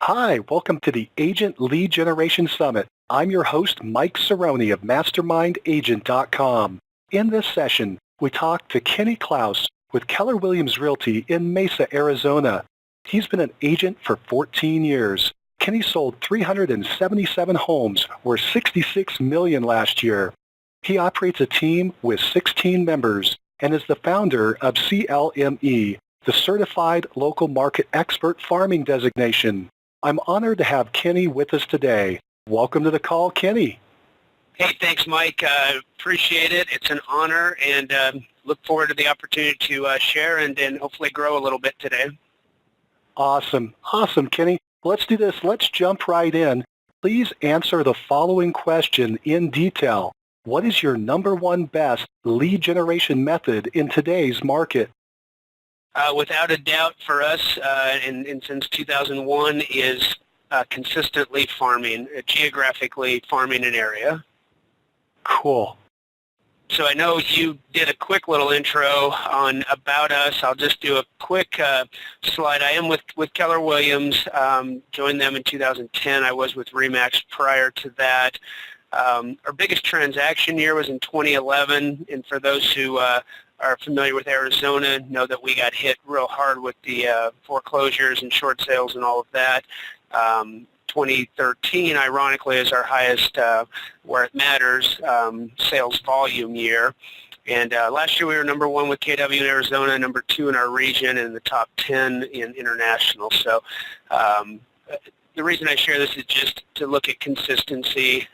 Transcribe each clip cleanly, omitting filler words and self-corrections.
Hi, welcome to the Agent Lead Generation Summit. I'm your host, Mike Cerrone of MastermindAgent.com. In this session, we talk to Kenny Klaus with Keller Williams Realty in Mesa, Arizona. He's been an agent for 14 years. Kenny sold 377 homes worth $66 million last year. He operates a team with 16 members and is the founder of CLME, the Certified Local Market Expert Farming designation. I'm honored to have Kenny with us today. Welcome to the call, Kenny. Hey, thanks, Mike. Appreciate it. It's an honor, and look forward to the opportunity to share and hopefully grow a little bit today. Awesome, Kenny. Let's do this. Let's jump right in. Please answer the following question in detail. What is your number one best lead generation method in today's market? Without a doubt for us, and since 2001, is consistently farming, geographically farming an area. Cool. So I know you did a quick little intro on about us. I'll just do a quick slide. I am with Keller Williams, joined them in 2010. I was with RE/MAX prior to that. Our biggest transaction year was in 2011, and for those who are familiar with Arizona know that we got hit real hard with the foreclosures and short sales and all of that. 2013, ironically, is our highest, where it matters, sales volume year. And last year we were number one with KW in Arizona, number two in our region, and the top 10 in international. So the reason I share this is just to look at consistency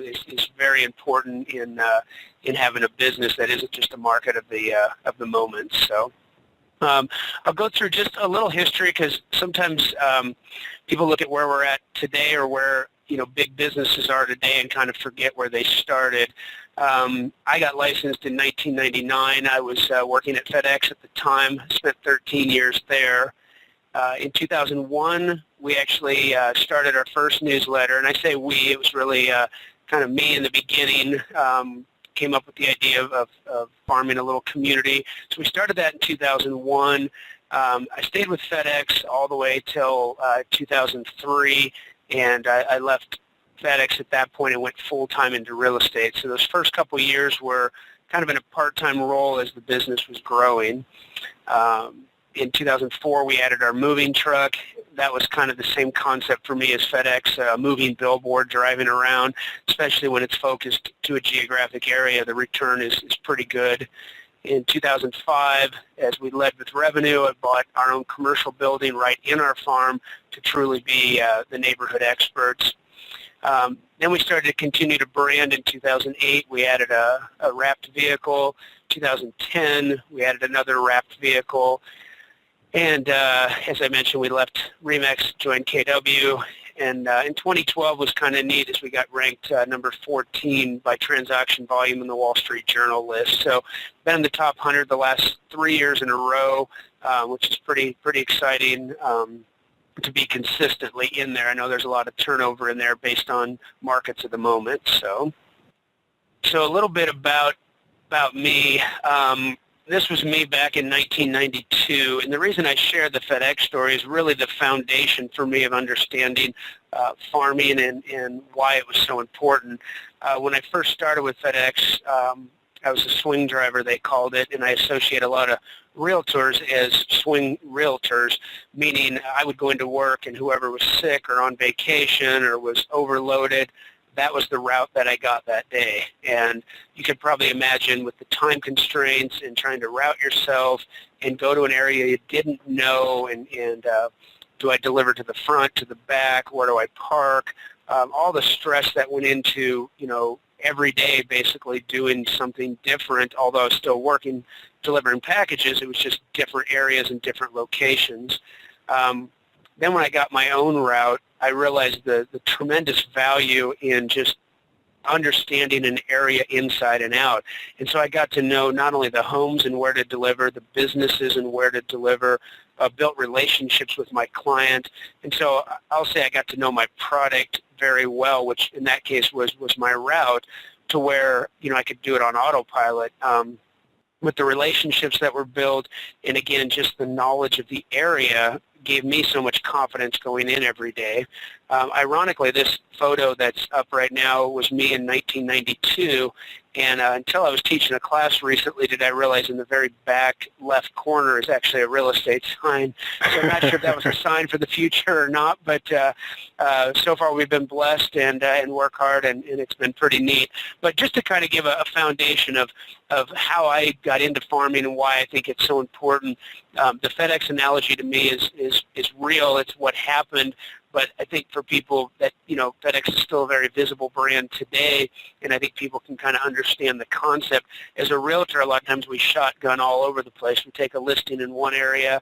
is very important in having a business that isn't just a market of the moment. So I'll go through just a little history because sometimes people look at where we're at today or where big businesses are today and kind of forget where they started. I got licensed in 1999. I was working at FedEx at the time. Spent 13 years there. In 2001, we actually started our first newsletter, and I say we, it was really kind of me in the beginning, came up with the idea of farming a little community. So we started that in 2001. I stayed with FedEx all the way till 2003, and I left FedEx at that point and went full-time into real estate. So those first couple of years were kind of in a part-time role as the business was growing. In 2004, we added our moving truck. That was kind of the same concept for me as FedEx, a moving billboard driving around, especially when it's focused to a geographic area. The return is pretty good. In 2005, as we led with revenue, I bought our own commercial building right in our farm to truly be the neighborhood experts. Then we started to continue to brand. In 2008, we added a wrapped vehicle. 2010, we added another wrapped vehicle. And as I mentioned, we left RE/MAX, joined KW, and in 2012 was kind of neat as we got ranked number 14 by transaction volume in the Wall Street Journal list. So been in the top 100 the last 3 years in a row, which is pretty exciting to be consistently in there. I know there's a lot of turnover in there based on markets at the moment. So a little bit about me. This was me back in 1992, and the reason I share the FedEx story is really the foundation for me of understanding farming and why it was so important. When I first started with FedEx, I was a swing driver, they called it, and I associate a lot of realtors as swing realtors, meaning I would go into work and whoever was sick or on vacation or was overloaded, that was the route that I got that day. And you could probably imagine with the time constraints and trying to route yourself and go to an area you didn't know and do I deliver to the front, to the back, where do I park, all the stress that went into, every day basically doing something different, although I was still working, delivering packages, it was just different areas and different locations. Then when I got my own route, I realized the tremendous value in just understanding an area inside and out. And so I got to know not only the homes and where to deliver, the businesses and where to deliver, built relationships with my client. And so I'll say I got to know my product very well, which in that case was my route, to where I could do it on autopilot. with the relationships that were built, and again, just the knowledge of the area gave me so much confidence going in every day. Ironically, this photo that's up right now was me in 1992, and until I was teaching a class recently did I realize in the very back left corner is actually a real estate sign. So I'm not sure if that was a sign for the future or not, but so far we've been blessed and work hard, and it's been pretty neat. But just to kind of give a foundation of how I got into farming and why I think it's so important, the FedEx analogy to me is real. It's what happened. But I think for people that, FedEx is still a very visible brand today, and I think people can kind of understand the concept. As a realtor, a lot of times we shotgun all over the place. We take a listing in one area,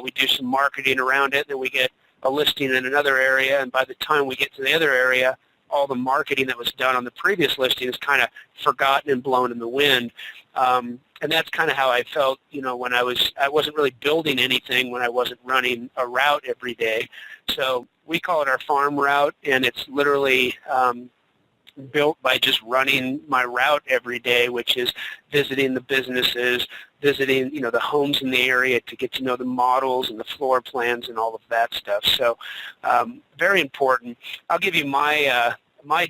we do some marketing around it, then we get a listing in another area, and by the time we get to the other area, all the marketing that was done on the previous listing is kind of forgotten and blown in the wind. And that's kind of how I felt, when I wasn't really building anything when I wasn't running a route every day. So we call it our farm route, and it's literally built by just running my route every day, which is visiting the businesses, visiting, the homes in the area to get to know the models and the floor plans and all of that stuff. So very important. I'll give you my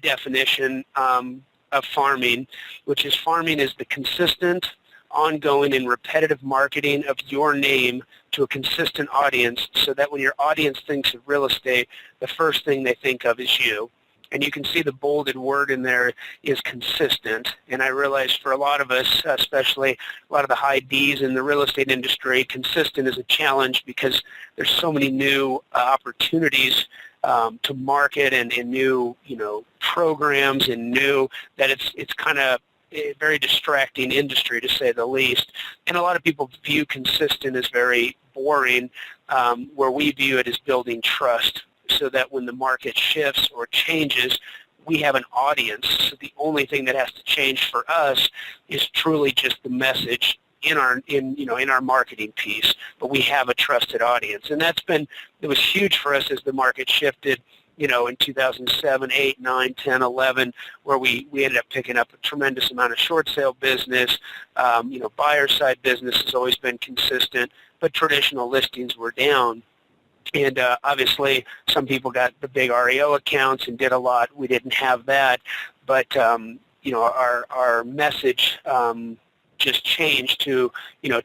definition of farming, which is farming is the consistent, ongoing, and repetitive marketing of your name to a consistent audience so that when your audience thinks of real estate, the first thing they think of is you. And you can see the bolded word in there is consistent. And I realize for a lot of us, especially a lot of the high Ds in the real estate industry, consistent is a challenge because there's so many new opportunities to market and new, programs and new that it's kind of a very distracting industry, to say the least. And a lot of people view consistent as very boring, where we view it as building trust so that when the market shifts or changes, we have an audience. So the only thing that has to change for us is truly just the message in our marketing piece, but we have a trusted audience. And it was huge for us as the market shifted, in 2007, 8, 9, 10, 11, where we ended up picking up a tremendous amount of short sale business. Buyer side business has always been consistent, but traditional listings were down. And obviously, some people got the big REO accounts and did a lot. We didn't have that, but our message just changed to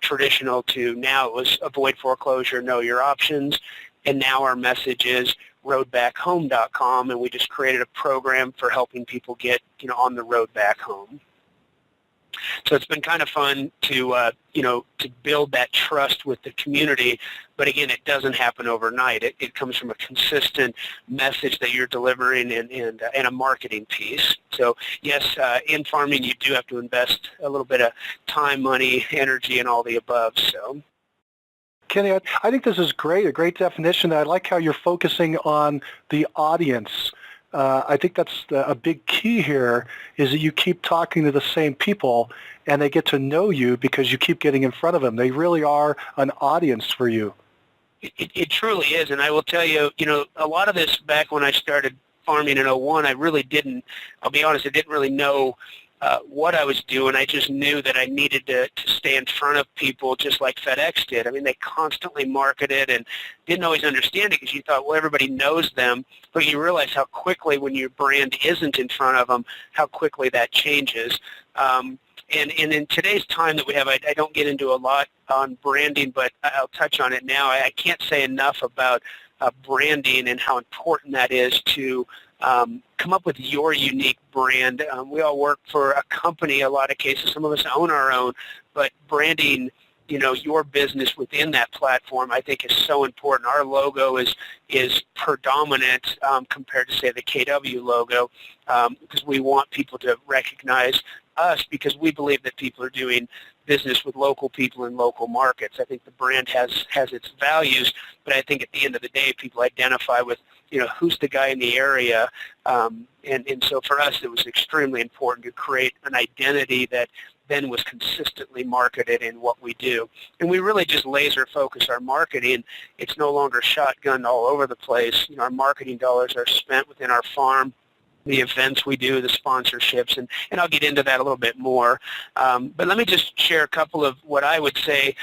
traditional to now it was avoid foreclosure, know your options, and now our message is roadbackhome.com, and we just created a program for helping people get on the road back home. So it's been kind of fun to build that trust with the community. But again, it doesn't happen overnight. It comes from a consistent message that you're delivering and a marketing piece. So yes, in farming, you do have to invest a little bit of time, money, energy, and all the above. So. Kenny, I think this is great, a great definition. I like how you're focusing on the audience. I think that's a big key here is that you keep talking to the same people and they get to know you because you keep getting in front of them. They really are an audience for you. It truly is, and I will tell you, a lot of this back when I started farming in 01, I'll be honest, I didn't really know what I was doing. I just knew that I needed to stay in front of people just like FedEx did. I mean, they constantly marketed and didn't always understand it because you thought, well, everybody knows them, but you realize how quickly when your brand isn't in front of them, how quickly that changes. And in today's time that we have, I don't get into a lot on branding, but I'll touch on it now. I can't say enough about branding and how important that is to come up with your unique brand. We all work for a company, a lot of cases. Some of us own our own, but branding, your business within that platform, I think is so important. Our logo is predominant compared to, say, the KW logo because we want people to recognize us because we believe that people are doing business with local people in local markets. I think the brand has its values, but I think at the end of the day, people identify with, who's the guy in the area. And so for us, it was extremely important to create an identity that then was consistently marketed in what we do. And we really just laser focus our marketing. It's no longer shotgunned all over the place. Our marketing dollars are spent within our farm the events we do, the sponsorships, and I'll get into that a little bit more. But let me just share a couple of what I would say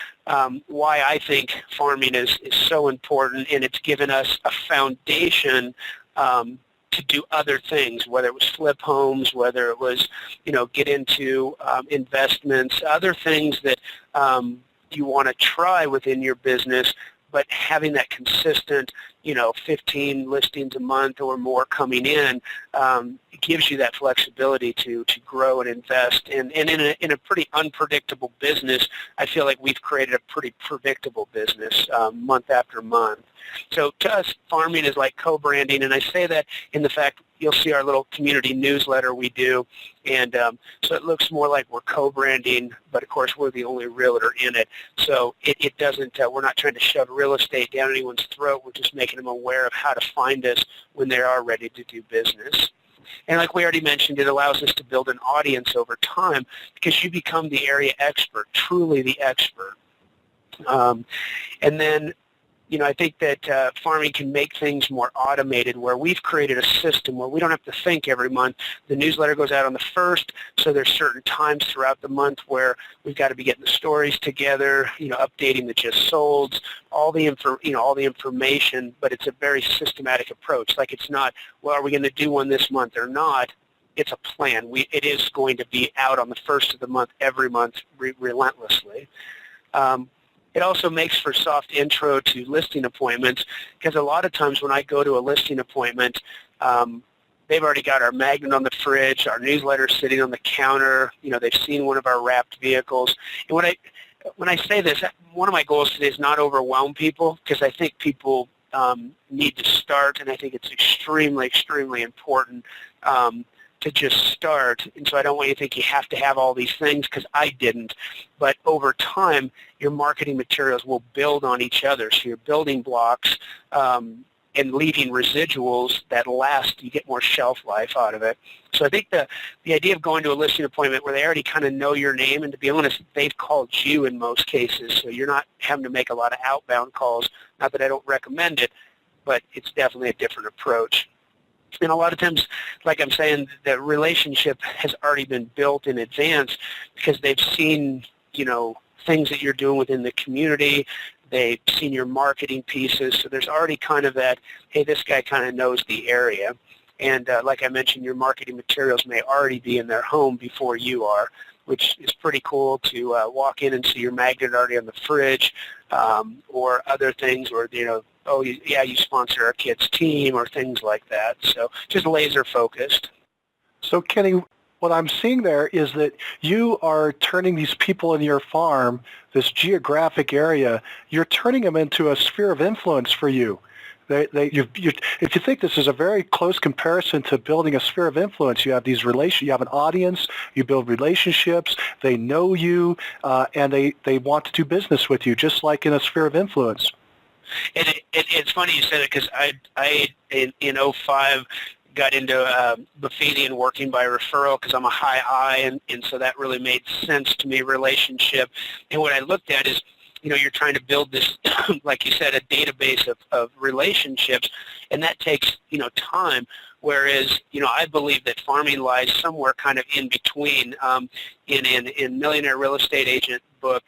why I think farming is so important, and it's given us a foundation to do other things, whether it was flip homes, whether it was, get into investments, other things that you want to try within your business, but having that consistent, 15 listings a month or more coming in, it gives you that flexibility to grow and invest. And in a pretty unpredictable business, I feel like we've created a pretty predictable business month after month. So to us, farming is like co-branding, and I say that in the fact you'll see our little community newsletter we do, and so it looks more like we're co-branding, but of course we're the only realtor in it. So it doesn't, we're not trying to shove real estate down anyone's throat. We're just making them aware of how to find us when they are ready to do business. And like we already mentioned, it allows us to build an audience over time because you become the area expert, truly the expert. And then I think that farming can make things more automated, where we've created a system where we don't have to think every month. The newsletter goes out on the 1st, so there's certain times throughout the month where we've got to be getting the stories together, updating the just solds, all the information, but it's a very systematic approach. Like, it's not, well, are we going to do one this month or not? It's a plan. It is going to be out on the 1st of the month every month relentlessly. It also makes for soft intro to listing appointments, because a lot of times when I go to a listing appointment, they've already got our magnet on the fridge, our newsletter sitting on the counter, they've seen one of our wrapped vehicles. And when I say this, one of my goals today is not overwhelm people, because I think people need to start, and I think it's extremely, extremely important to just start. And so I don't want you to think you have to have all these things, because I didn't. But over time, your marketing materials will build on each other. So you're building blocks and leaving residuals that last. You get more shelf life out of it. So I think the idea of going to a listing appointment where they already kind of know your name, and to be honest, they've called you in most cases, so you're not having to make a lot of outbound calls. Not that I don't recommend it, but it's definitely a different approach. And a lot of times, like I'm saying, the relationship has already been built in advance, because they've seen, things that you're doing within the community. They've seen your marketing pieces. So there's already kind of that, hey, this guy kind of knows the area. And like I mentioned, your marketing materials may already be in their home before you are, which is pretty cool to walk in and see your magnet already on the fridge, or other things, or, oh, yeah, you sponsor our kids' team, or things like that. So just laser focused. So Kenny, what I'm seeing there is that you are turning these people in your farm, this geographic area, you're turning them into a sphere of influence for you. If you think this is a very close comparison to building a sphere of influence, you have you have an audience, you build relationships, they know you, and they want to do business with you, just like in a sphere of influence. And it's funny you said it, because I in 2005 got into Buffini and working by referral, because I'm a high I, and so that really made sense to me, relationship. And what I looked at is, you're trying to build this, like you said, a database of relationships, and that takes, time. Whereas, I believe that farming lies somewhere kind of in between. In Millionaire Real Estate Agent book,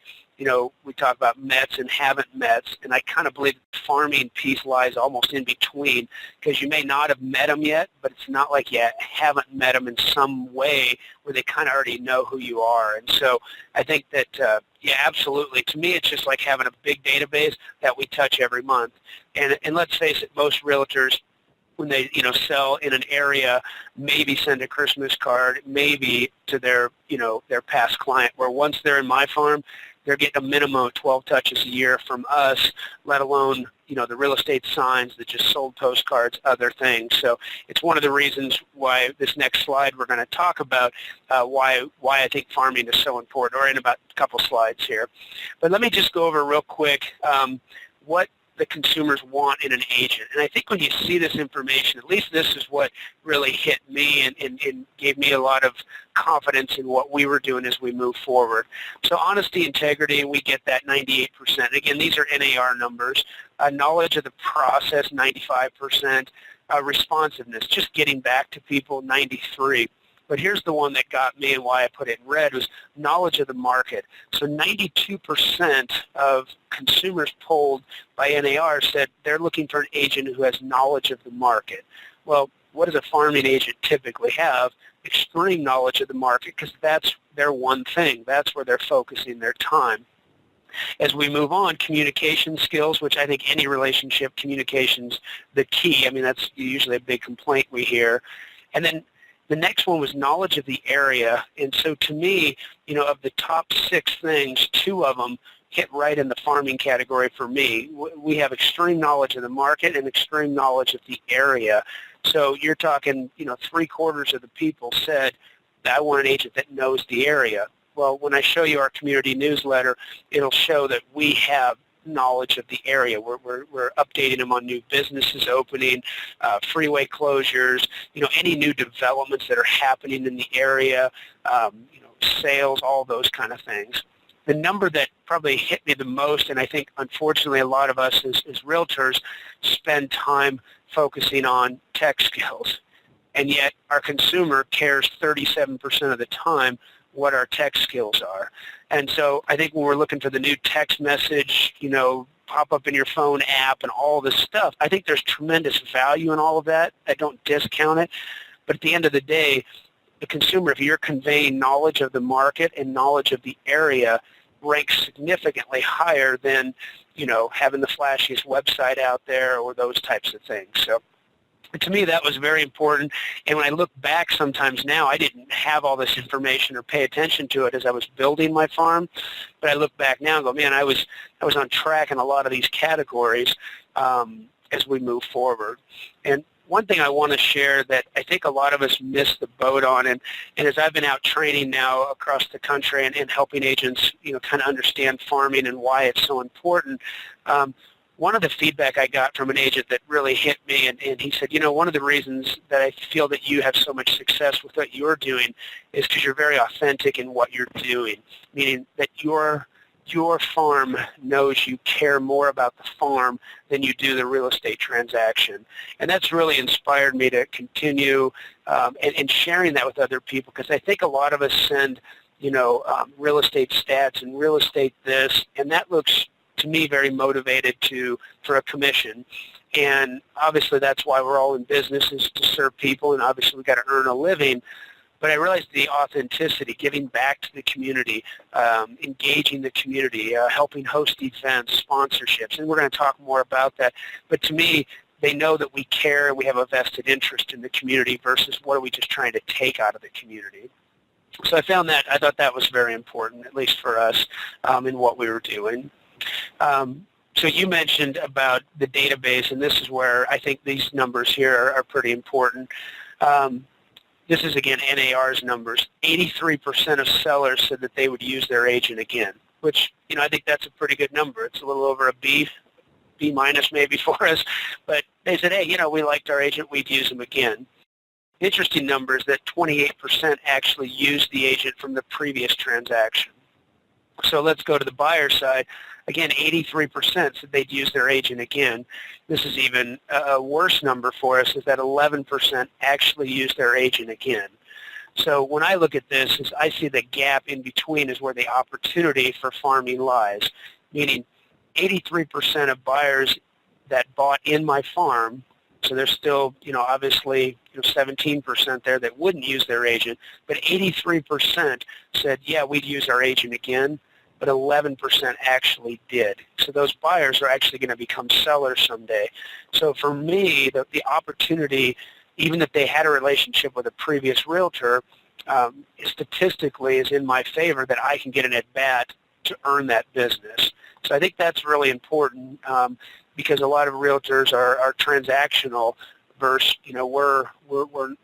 we talk about Mets and haven't Mets, and I kind of believe the farming piece lies almost in between, because you may not have met them yet, but it's not like you haven't met them in some way where they kind of already know who you are. And so I think that, yeah, absolutely. To me, it's just like having a big database that we touch every month. And let's face it, most realtors, when they sell in an area, maybe send a Christmas card, maybe to their their past client, where once they're in my farm, they're getting a minimum of 12 touches a year from us, let alone the real estate signs, the just sold postcards, other things. So it's one of the reasons why this next slide we're going to talk about why I think farming is so important, or in about a couple slides here. But let me just go over real quick what the consumers want in an agent. And I think when you see this information, at least this is what really hit me and gave me a lot of confidence in what we were doing as we move forward. So honesty, integrity, we get that 98%. Again, these are NAR numbers. Knowledge of the process, 95%. responsiveness, just getting back to people, 93. But here's the one that got me and why I put it in red was knowledge of the market. So 92% of consumers polled by NAR said they're looking for an agent who has knowledge of the market. Well, what does a farming agent typically have? Extreme knowledge of the market, because that's their one thing. That's where they're focusing their time. As we move on, communication skills, which I think any relationship, communication's the key. I mean, that's usually a big complaint we hear. And then the next one was knowledge of the area. And so to me, of the top 6 things, 2 of them hit right in the farming category for me. We have extreme knowledge of the market and extreme knowledge of the area. So you're talking, 3/4 of the people said, I want an agent that knows the area. Well, when I show you our community newsletter, it'll show that we have knowledge of the area. We're updating them on new businesses opening, freeway closures, any new developments that are happening in the area, sales, all those kind of things. The number that probably hit me the most, and I think unfortunately a lot of us as realtors spend time focusing on tech skills, and yet our consumer cares 37% of the time what our tech skills are. And so I think when we're looking for the new text message, pop up in your phone app and all this stuff, I think there's tremendous value in all of that. I don't discount it. But at the end of the day, the consumer, if you're conveying knowledge of the market and knowledge of the area, ranks significantly higher than, having the flashiest website out there or those types of things. So to me, that was very important. And when I look back sometimes now, I didn't have all this information or pay attention to it as I was building my farm. But I look back now and go, man, I was on track in a lot of these categories as we move forward. And one thing I want to share that I think a lot of us miss the boat on, and as I've been out training now across the country and helping agents, kind of understand farming and why it's so important, one of the feedback I got from an agent that really hit me, and he said, one of the reasons that I feel that you have so much success with what you're doing is because you're very authentic in what you're doing, meaning that your farm knows you care more about the farm than you do the real estate transaction. And that's really inspired me to continue and sharing that with other people, because I think a lot of us send, real estate stats and real estate this, and that looks to me very motivated for a commission. And obviously that's why we're all in business, is to serve people, and obviously we've got to earn a living. But I realized the authenticity, giving back to the community, engaging the community, helping host events, sponsorships, and we're going to talk more about that. But to me, they know that we care and we have a vested interest in the community versus what are we just trying to take out of the community. So I thought that was very important, at least for us, in what we were doing. So you mentioned about the database, and this is where I think these numbers here are pretty important. This is, again, NAR's numbers. 83% of sellers said that they would use their agent again, which, I think that's a pretty good number. It's a little over a B minus maybe for us. But they said, hey, we liked our agent, we'd use them again. Interesting number is that 28% actually used the agent from the previous transaction. So let's go to the buyer side. Again, 83% said they'd use their agent again. This is even a worse number for us, is that 11% actually used their agent again. So when I look at this, I see the gap in between is where the opportunity for farming lies, meaning 83% of buyers that bought in my farm, so there's still, obviously 17% there that wouldn't use their agent, but 83% said, yeah, we'd use our agent again, but 11% actually did. So those buyers are actually going to become sellers someday. So for me, the opportunity, even if they had a relationship with a previous realtor, statistically is in my favor that I can get an at-bat to earn that business. So I think that's really important because a lot of realtors are transactional versus, we're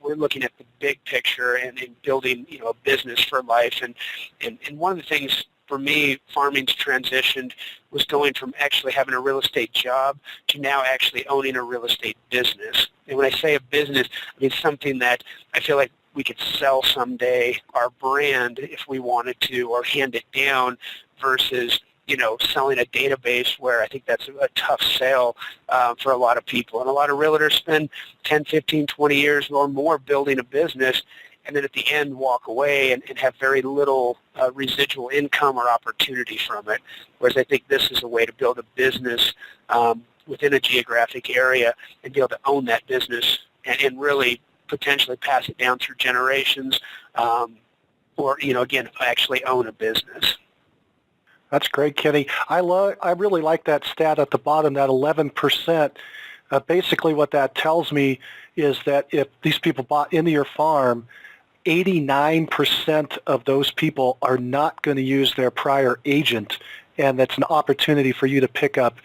looking at the big picture and building, a business for life. And one of the things for me, farming's transitioned was going from actually having a real estate job to now actually owning a real estate business. And when I say a business, I mean something that I feel like we could sell someday, our brand, if we wanted to, or hand it down versus selling a database where I think that's a tough sale for a lot of people. And a lot of realtors spend 10, 15, 20 years or more building a business, and then at the end walk away and have very little residual income or opportunity from it. Whereas I think this is a way to build a business within a geographic area and be able to own that business and really potentially pass it down through generations or, again, actually own a business. That's great, Kenny. I really like that stat at the bottom, that 11%. Basically what that tells me is that if these people bought into your farm, 89% of those people are not going to use their prior agent, and that's an opportunity for you to pick up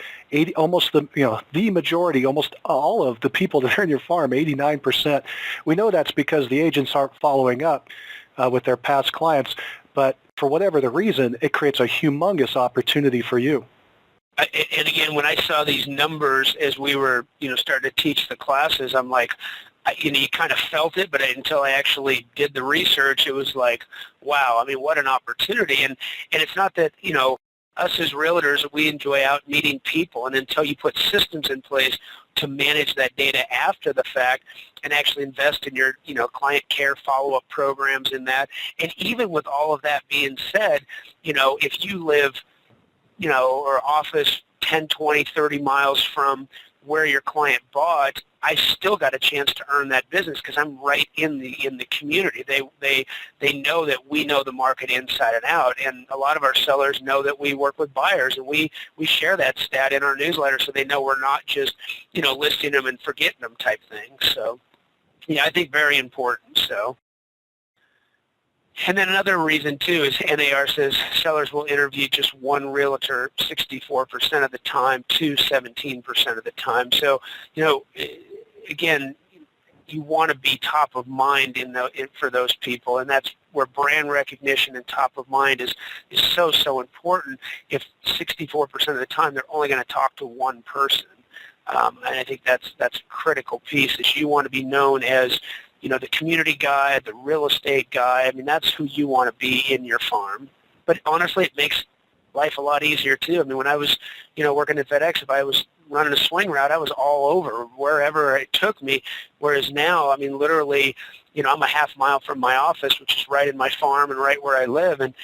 almost the majority, almost all of the people that are in your farm, 89%. We know that's because the agents aren't following up with their past clients, but for whatever the reason, it creates a humongous opportunity for you. And again, when I saw these numbers as we were, starting to teach the classes, I'm like, you kind of felt it, but until I actually did the research, it was like, wow, I mean, what an opportunity. And it's not that, us as realtors, we enjoy out meeting people, and until you put systems in place to manage that data after the fact and actually invest in your, client care follow-up programs in that. And even with all of that being said, if you live, or office 10, 20, 30 miles from where your client bought, I still got a chance to earn that business because I'm right in the community. They know that we know the market inside and out, and a lot of our sellers know that we work with buyers, and we share that stat in our newsletter so they know we're not just listing them and forgetting them type thing. So yeah, I think very important. So. And then another reason, too, is NAR says sellers will interview just one realtor 64% of the time to 17% of the time. So, again, you want to be top of mind for those people, and that's where brand recognition and top of mind is so important. If 64% of the time they're only going to talk to one person, and I think that's a critical piece, is you want to be known as the community guy, the real estate guy. I mean, that's who you want to be in your farm. But honestly, it makes life a lot easier too. I mean, when I was, working at FedEx, if I was running a swing route, I was all over wherever it took me. Whereas now, I mean, literally, I'm a half mile from my office, which is right in my farm and right where I live, and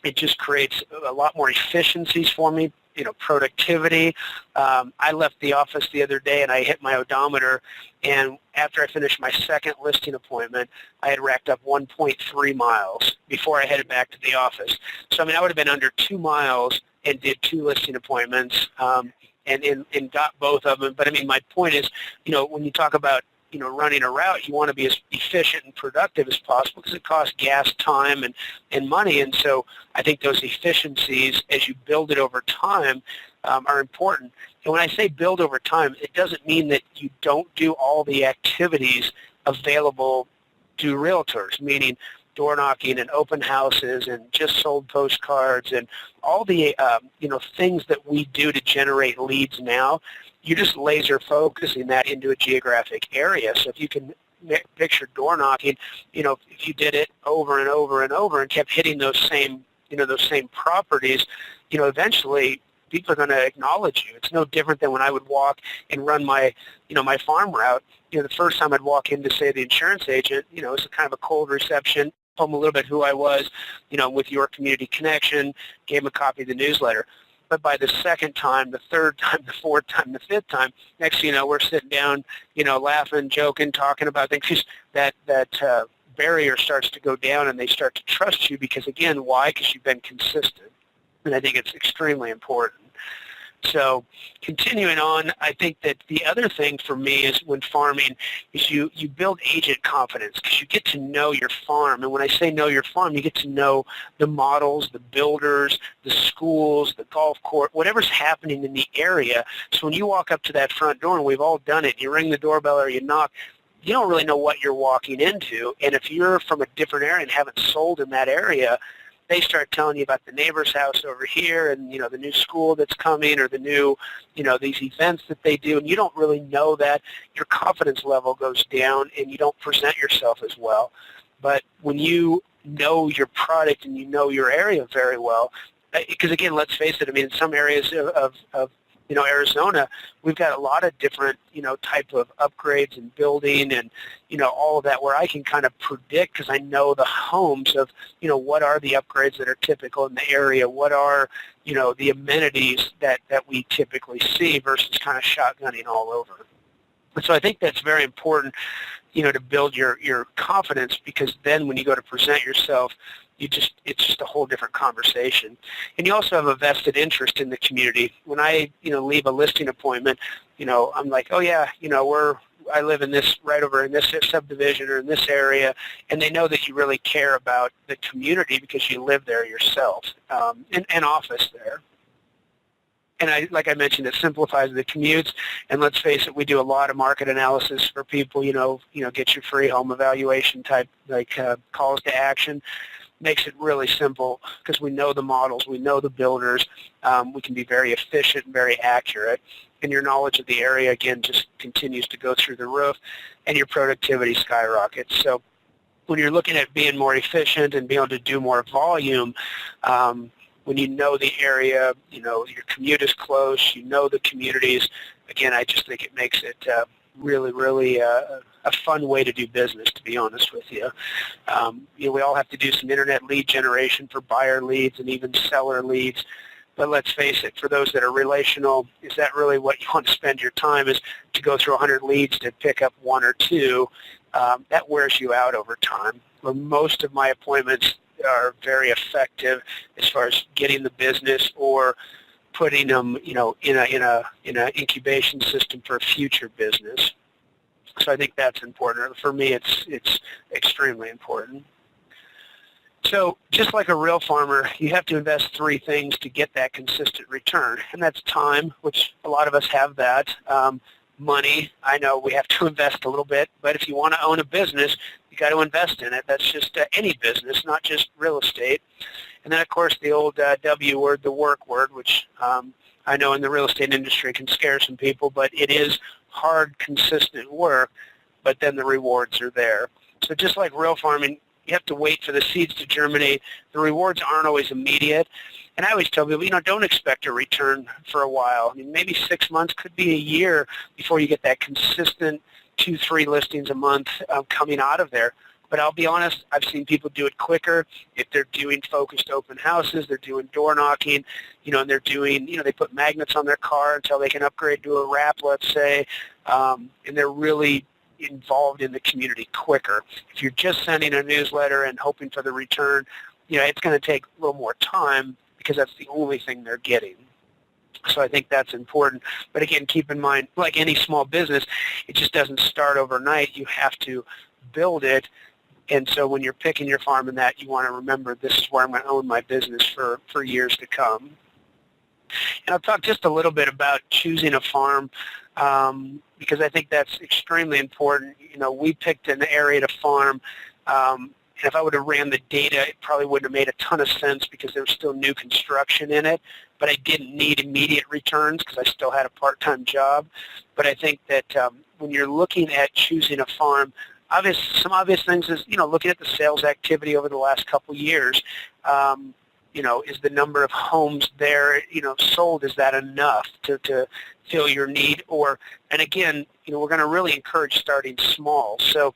it just creates a lot more efficiencies for me. Productivity. I left the office the other day and I hit my odometer, and after I finished my second listing appointment, I had racked up 1.3 miles before I headed back to the office. So, I mean, I would have been under 2 miles and did 2 listing appointments and got both of them. But, I mean, my point is, when you talk about running a route, you want to be as efficient and productive as possible because it costs gas, time, and money. And so I think those efficiencies, as you build it over time, are important. And when I say build over time, it doesn't mean that you don't do all the activities available to realtors, meaning door knocking and open houses and just sold postcards and all the things that we do to generate leads now. You just laser focusing that into a geographic area. So if you can picture door knocking, if you did it over and over and over and kept hitting those same properties, eventually people are going to acknowledge you. It's no different than when I would walk and run my farm route. The first time I'd walk in to say the insurance agent, it's kind of a cold reception, told them a little bit who I was, with your community connection, gave them a copy of the newsletter. But by the second time, the third time, the fourth time, the fifth time, next thing you know, we're sitting down, laughing, joking, talking about things. That barrier starts to go down, and they start to trust you because, again, why? Because you've been consistent. And I think it's extremely important. So continuing on, I think that the other thing for me is when farming is you build agent confidence because you get to know your farm. And when I say know your farm, you get to know the models, the builders, the schools, the golf court, whatever's happening in the area. So when you walk up to that front door, and we've all done it, you ring the doorbell or you knock, you don't really know what you're walking into. And if you're from a different area and haven't sold in that area, they start telling you about the neighbor's house over here and, the new school that's coming or the new, these events that they do, and you don't really know that. Your confidence level goes down and you don't present yourself as well. But when you know your product and you know your area very well, because again, let's face it, I mean, in some areas of Arizona, we've got a lot of different, type of upgrades and building and, all of that where I can kind of predict because I know the homes of, what are the upgrades that are typical in the area, what are, the amenities that we typically see versus kind of shotgunning all over. And so I think that's very important, to build your confidence because then when you go to present yourself, it's just a whole different conversation. And you also have a vested interest in the community. When I, leave a listing appointment, I'm like, oh yeah, I live in this right over in this subdivision or in this area, and they know that you really care about the community because you live there yourself, and office there. And like I mentioned, it simplifies the commutes. And let's face it, we do a lot of market analysis for people. Get your free home evaluation type calls to action. Makes it really simple because we know the models, we know the builders. We can be very efficient and very accurate. And your knowledge of the area again just continues to go through the roof, and your productivity skyrockets. So when you're looking at being more efficient and being able to do more volume. When you know the area, your commute is close, the communities, again, I just think it makes it really, really a fun way to do business, to be honest with you. We all have to do some internet lead generation for buyer leads and even seller leads. But let's face it, for those that are relational, is that really what you want to spend your time is to go through 100 leads to pick up one or two? That wears you out over time. Where most of my appointments are very effective as far as getting the business or putting them, in a incubation system for future business. So I think that's important. For me, it's extremely important. So just like a real farmer, you have to invest three things to get that consistent return, and that's time, which a lot of us have that. Money, I know we have to invest a little bit, but if you want to own a business, you got to invest in it. That's just any business, not just real estate. And then, of course, the old W word, the work word, which I know in the real estate industry can scare some people, but it is hard, consistent work, but then the rewards are there. So just like real farming, you have to wait for the seeds to germinate. The rewards aren't always immediate. And I always tell people, don't expect a return for a while. I mean, maybe 6 months, could be a year before you get that consistent 2-3 listings a month coming out of there. But I'll be honest, I've seen people do it quicker. If they're doing focused open houses, they're doing door knocking, and they're doing, they put magnets on their car until they can upgrade to a wrap, let's say, and they're really involved in the community quicker. If you're just sending a newsletter and hoping for the return, it's going to take a little more time because that's the only thing they're getting. So I think that's important. But again, keep in mind, like any small business, it just doesn't start overnight. You have to build it. And so when you're picking your farm and that, you want to remember this is where I'm going to own my business for years to come. And I'll talk just a little bit about choosing a farm because I think that's extremely important. We picked an area to farm. And if I would have ran the data, it probably wouldn't have made a ton of sense because there was still new construction in it. But I didn't need immediate returns because I still had a part-time job. But I think that when you're looking at choosing a farm, some obvious things is, looking at the sales activity over the last couple years. Is the number of homes there, sold, is that enough to fill your need? And again, we're going to really encourage starting small. So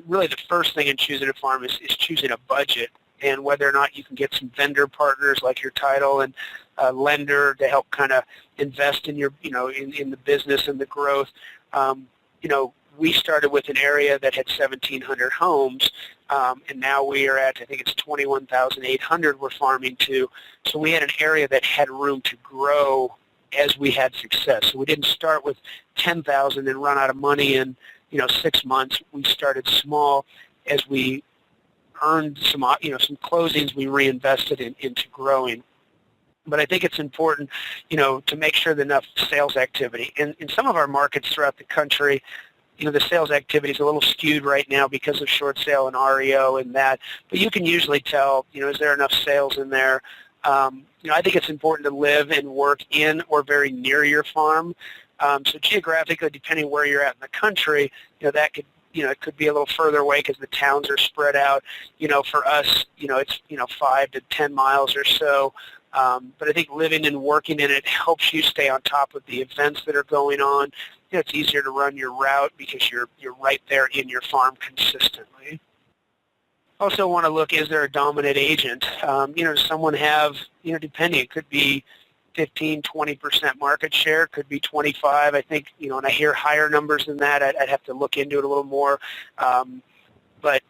really the first thing in choosing a farm is choosing a budget and whether or not you can get some vendor partners like your title and lender to help kind of invest in your, in the business and the growth. We started with an area that had 1,700 homes, and now we are at, I think it's 21,800 we're farming to. So we had an area that had room to grow as we had success. So we didn't start with 10,000 and run out of money in 6 months. We started small. As we earned some closings, we reinvested into growing. But I think it's important, to make sure there's enough sales activity. And in some of our markets throughout the country, the sales activity is a little skewed right now because of short sale and REO and that. But you can usually tell, is there enough sales in there? I think it's important to live and work in or very near your farm. So geographically, depending where you're at in the country, that could, it could be a little further away because the towns are spread out. For us, it's 5 to 10 miles or so. But I think living and working in it helps you stay on top of the events that are going on. It's easier to run your route because you're right there in your farm consistently. Also want to look, is there a dominant agent? Does someone have, depending, it could be 15, 20% market share, could be 25. I think, and I hear higher numbers than that, I'd have to look into it a little more. But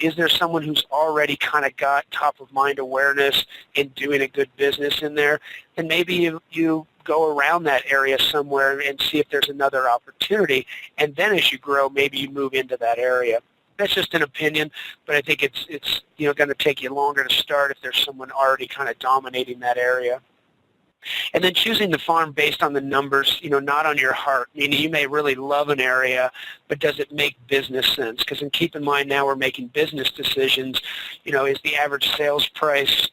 is there someone who's already kind of got top of mind awareness and doing a good business in there? And maybe you go around that area somewhere and see if there's another opportunity. And then as you grow, maybe you move into that area. That's just an opinion, but I think it's going to take you longer to start if there's someone already kind of dominating that area. And then choosing the farm based on the numbers, not on your heart. Meaning you may really love an area, but does it make business sense? Because keep in mind now we're making business decisions. Is the average sales price,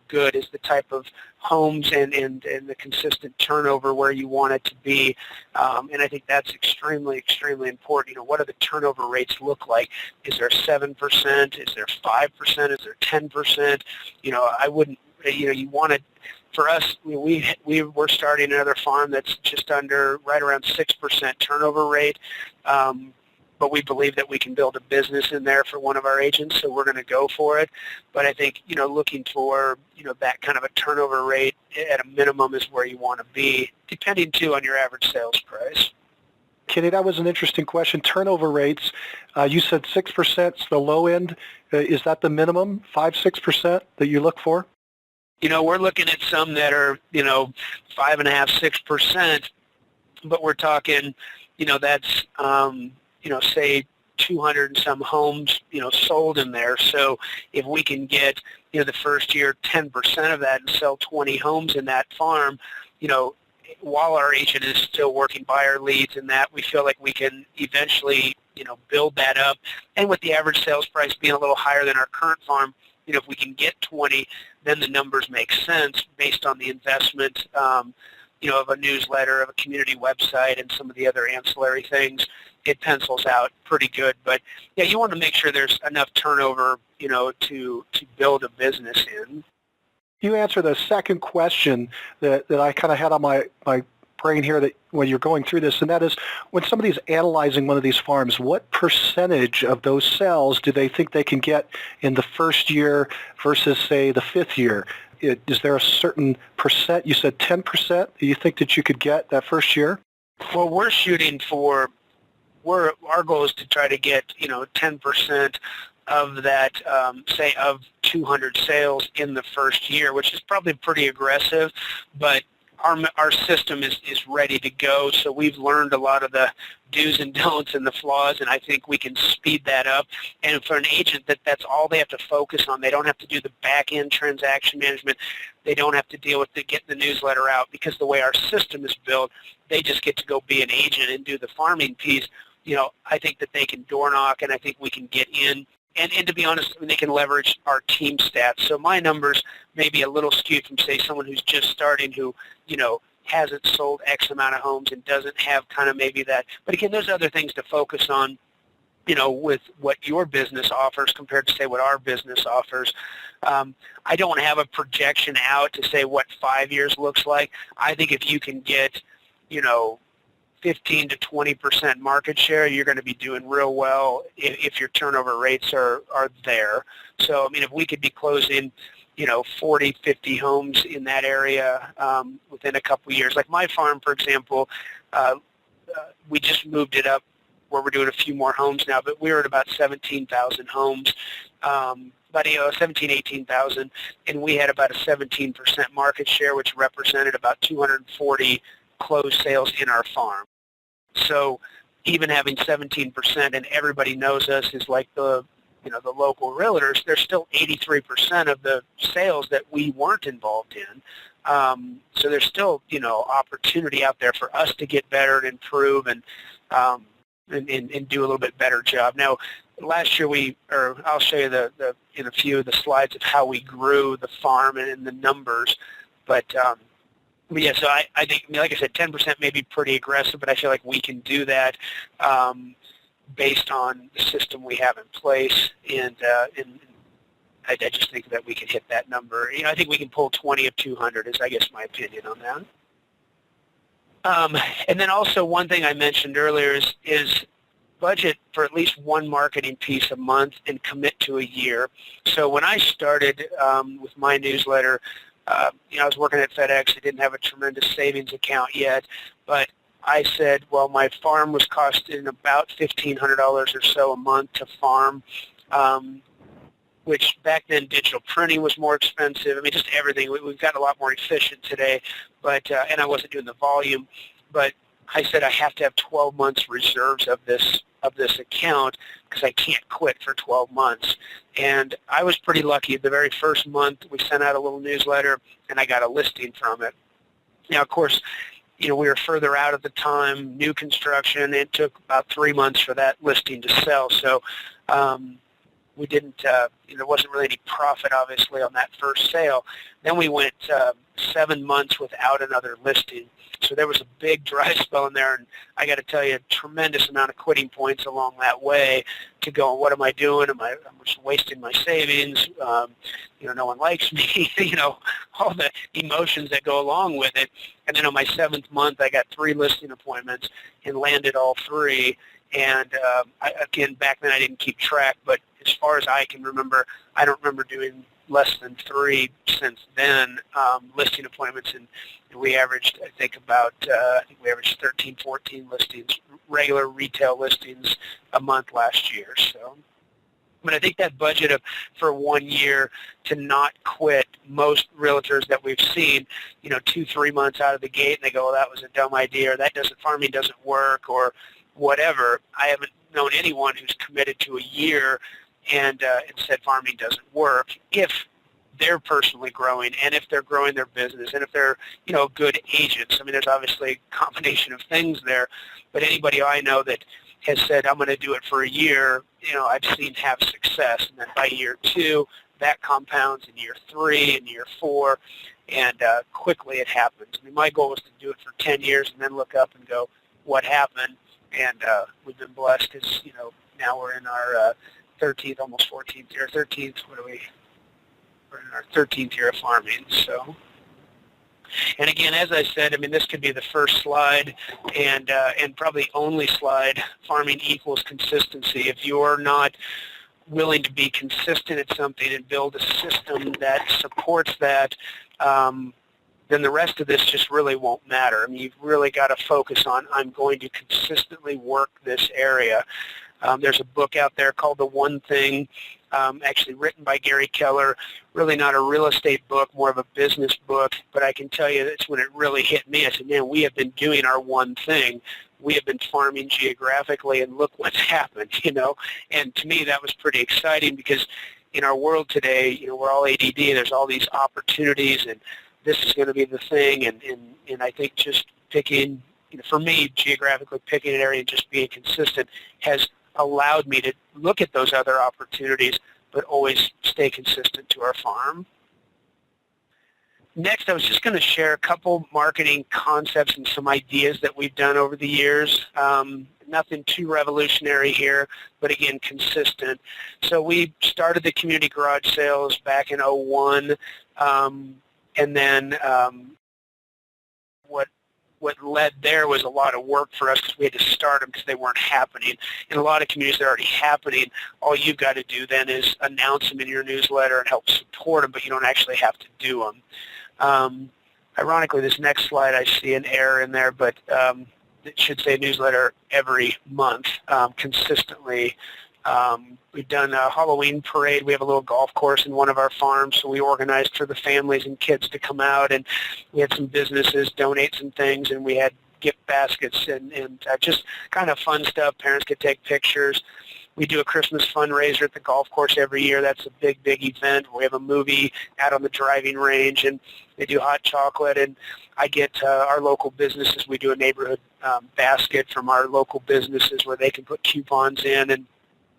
good? Is the type of homes and the consistent turnover where you want it to be? And I think that's extremely, extremely important. What do the turnover rates look like? Is there 7%? Is there 5%? Is there 10%? I wouldn't, you want to. For us, we're starting another farm that's just right around 6% turnover rate, but we believe that we can build a business in there for one of our agents, so we're going to go for it. But I think, looking for, that kind of a turnover rate at a minimum is where you want to be, depending, too, on your average sales price. Kenny, that was an interesting question. Turnover rates, you said 6% is the low end. Is that the minimum, 5-6% that you look for? We're looking at some that are, 5.5, 6%, but we're talking, that's, say 200 and some homes, sold in there. So if we can get, the first year 10% of that and sell 20 homes in that farm, while our agent is still working buyer leads and that, we feel like we can eventually, build that up. And with the average sales price being a little higher than our current farm, if we can get 20, then the numbers make sense based on the investment, of a newsletter, of a community website, and some of the other ancillary things. It pencils out pretty good. But, yeah, you want to make sure there's enough turnover, to build a business in. You answered the second question that I kind of had on my brain here that when you're going through this, and that is when somebody's analyzing one of these farms, what percentage of those sales do they think they can get in the first year versus, say, the fifth year? Is there a certain percent? You said 10%. Do you think that you could get that first year? Well, we're shooting for, our goal is to try to get, 10% of that, say, of 200 sales in the first year, which is probably pretty aggressive, but our system is ready to go, so we've learned a lot of the do's and don'ts and the flaws, and I think we can speed that up. And for an agent, that's all they have to focus on. They don't have to do the back-end transaction management. They don't have to deal with getting the newsletter out, because the way our system is built, they just get to go be an agent and do the farming piece. I think that they can door knock, and I think we can get in. And to be honest, they can leverage our team stats. So my numbers may be a little skewed from, say, someone who's just starting who, hasn't sold X amount of homes and doesn't have kind of maybe that. But again, there's other things to focus on, with what your business offers compared to, say, what our business offers. I don't have a projection out to say what 5 years looks like. I think if you can get, 15 to 20% market share, you're going to be doing real well if your turnover rates are there. So, if we could be closing, 40, 50 homes in that area within a couple of years. Like my farm, for example, we just moved it up where we're doing a few more homes now, but we were at about 17,000 homes, about 17, 18,000, and we had about a 17% market share, which represented about 240 closed sales in our farm. So even having 17% and everybody knows us as like the local realtors, there's still 83% of the sales that we weren't involved in. So there's still, opportunity out there for us to get better and improve and do a little bit better job. Now, last year I'll show you in a few of the slides of how we grew the farm and the numbers, but yeah, so I think, like I said, 10% may be pretty aggressive, but I feel like we can do that based on the system we have in place. And I just think that we can hit that number. I think we can pull 20 of 200 is, I guess, my opinion on that. And then also one thing I mentioned earlier is budget for at least one marketing piece a month and commit to a year. So when I started with my newsletter, I was working at FedEx. I didn't have a tremendous savings account yet, but I said, well, my farm was costing about $1,500 or so a month to farm, which back then digital printing was more expensive. I mean, just everything. We've gotten a lot more efficient today, but and I wasn't doing the volume, but I said I have to have 12 months reserves of this account because I can't quit for 12 months. And I was pretty lucky. The very first month we sent out a little newsletter and I got a listing from it. Now, of course, we were further out at the time, new construction. It took about 3 months for that listing to sell. So we didn't, there wasn't really any profit, obviously, on that first sale. Then we went 7 months without another listing. So there was a big dry spell in there, and I got to tell you, a tremendous amount of quitting points along that way to go, what am I doing? I'm just wasting my savings. No one likes me. All the emotions that go along with it. And then on my 7th month, I got 3 listing appointments and landed all 3. And again, back then I didn't keep track, but as far as I can remember, I don't remember doing less than 3 since then listing appointments, and we averaged, I think we averaged 13, 14 listings, regular retail listings a month last year. So, but I think that budget for 1 year to not quit, most realtors that we've seen, 2-3 months out of the gate, and they go, well, that was a dumb idea, or farming doesn't work, or whatever. I haven't known anyone who's committed to a year and said farming doesn't work if they're personally growing and if they're growing their business and if they're, good agents. I mean, there's obviously a combination of things there, but anybody I know that has said, I'm going to do it for a year, I've seen have success. And then by year 2, that compounds in year 3 and year 4, and quickly it happens. I mean, my goal was to do it for 10 years and then look up and go, what happened? And we've been blessed because, now we're in our 13th, almost 14th year, 13th, we're in our 13th year of farming. So, and again, as I said, I mean, this could be the first slide and probably only slide. Farming equals consistency. If you're not willing to be consistent at something and build a system that supports that, then the rest of this just really won't matter. I mean, you've really got to focus on, I'm going to consistently work this area. There's a book out there called The One Thing, actually written by Gary Keller, really not a real estate book, more of a business book, but I can tell you that's when it really hit me. I said, man, we have been doing our one thing. We have been farming geographically, and look what's happened, And to me, that was pretty exciting because in our world today, we're all ADD, there's all these opportunities, and this is going to be the thing, and I think just picking, for me, geographically picking an area and just being consistent has allowed me to look at those other opportunities, but always stay consistent to our farm. Next, I was just going to share a couple marketing concepts and some ideas that we've done over the years. Nothing too revolutionary here, but again, consistent. So we started the community garage sales back in 2001. And then what led there was a lot of work for us because we had to start them because they weren't happening. In a lot of communities, they're already happening. All you've got to do then is announce them in your newsletter and help support them, but you don't actually have to do them. Ironically, this next slide, I see an error in there, but it should say newsletter every month consistently. We've done a Halloween parade. We have a little golf course in one of our farms, so we organized for the families and kids to come out, and we had some businesses donate some things, and we had gift baskets and just kind of fun stuff. Parents could take pictures. We do a Christmas fundraiser at the golf course every year. That's a big, big event. We have a movie out on the driving range, and they do hot chocolate, and I get our local businesses. We do a neighborhood basket from our local businesses where they can put coupons in,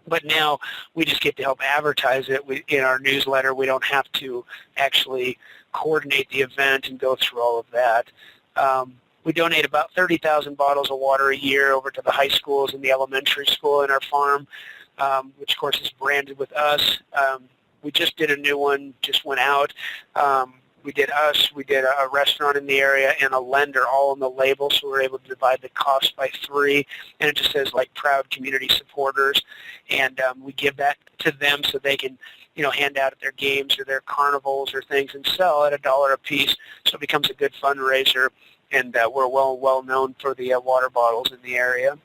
but now we just get to help advertise it in our newsletter. We don't have to actually coordinate the event and go through all of that. We donate about 30,000 bottles of water a year over to the high schools and the elementary school in our farm, which of course is branded with us. We just did a new one, just went out. We did a restaurant in the area, and a lender all on the label, so we're able to divide the cost by 3, and it just says like proud community supporters, and we give that to them so they can hand out at their games or their carnivals or things and sell at $1 a piece, so it becomes a good fundraiser, and we're well known for the water bottles in the area.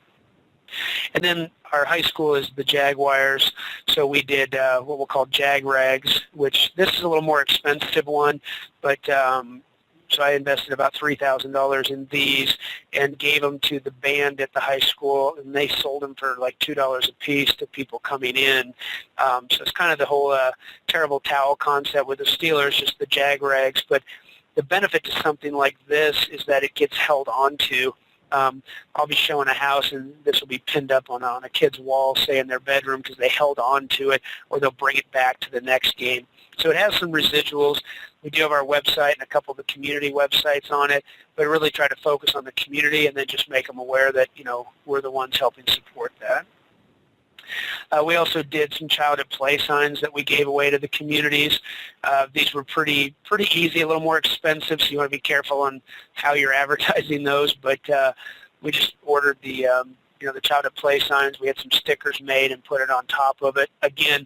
And then our high school is the Jaguars, so we did what we'll call Jag Rags, which this is a little more expensive one, but so I invested about $3,000 in these and gave them to the band at the high school, and they sold them for like $2 a piece to people coming in. So it's kind of the whole terrible towel concept with the Steelers, just the Jag Rags, but the benefit to something like this is that it gets held onto. I'll be showing a house, and this will be pinned up on a kid's wall, say in their bedroom, because they held on to it, or they'll bring it back to the next game. So it has some residuals. We do have our website and a couple of the community websites on it, but really try to focus on the community and then just make them aware that, we're the ones helping support that. We also did some childhood play signs that we gave away to the communities. These were pretty easy, a little more expensive, so you want to be careful on how you're advertising those. But we just ordered the childhood play signs. We had some stickers made and put it on top of it. Again,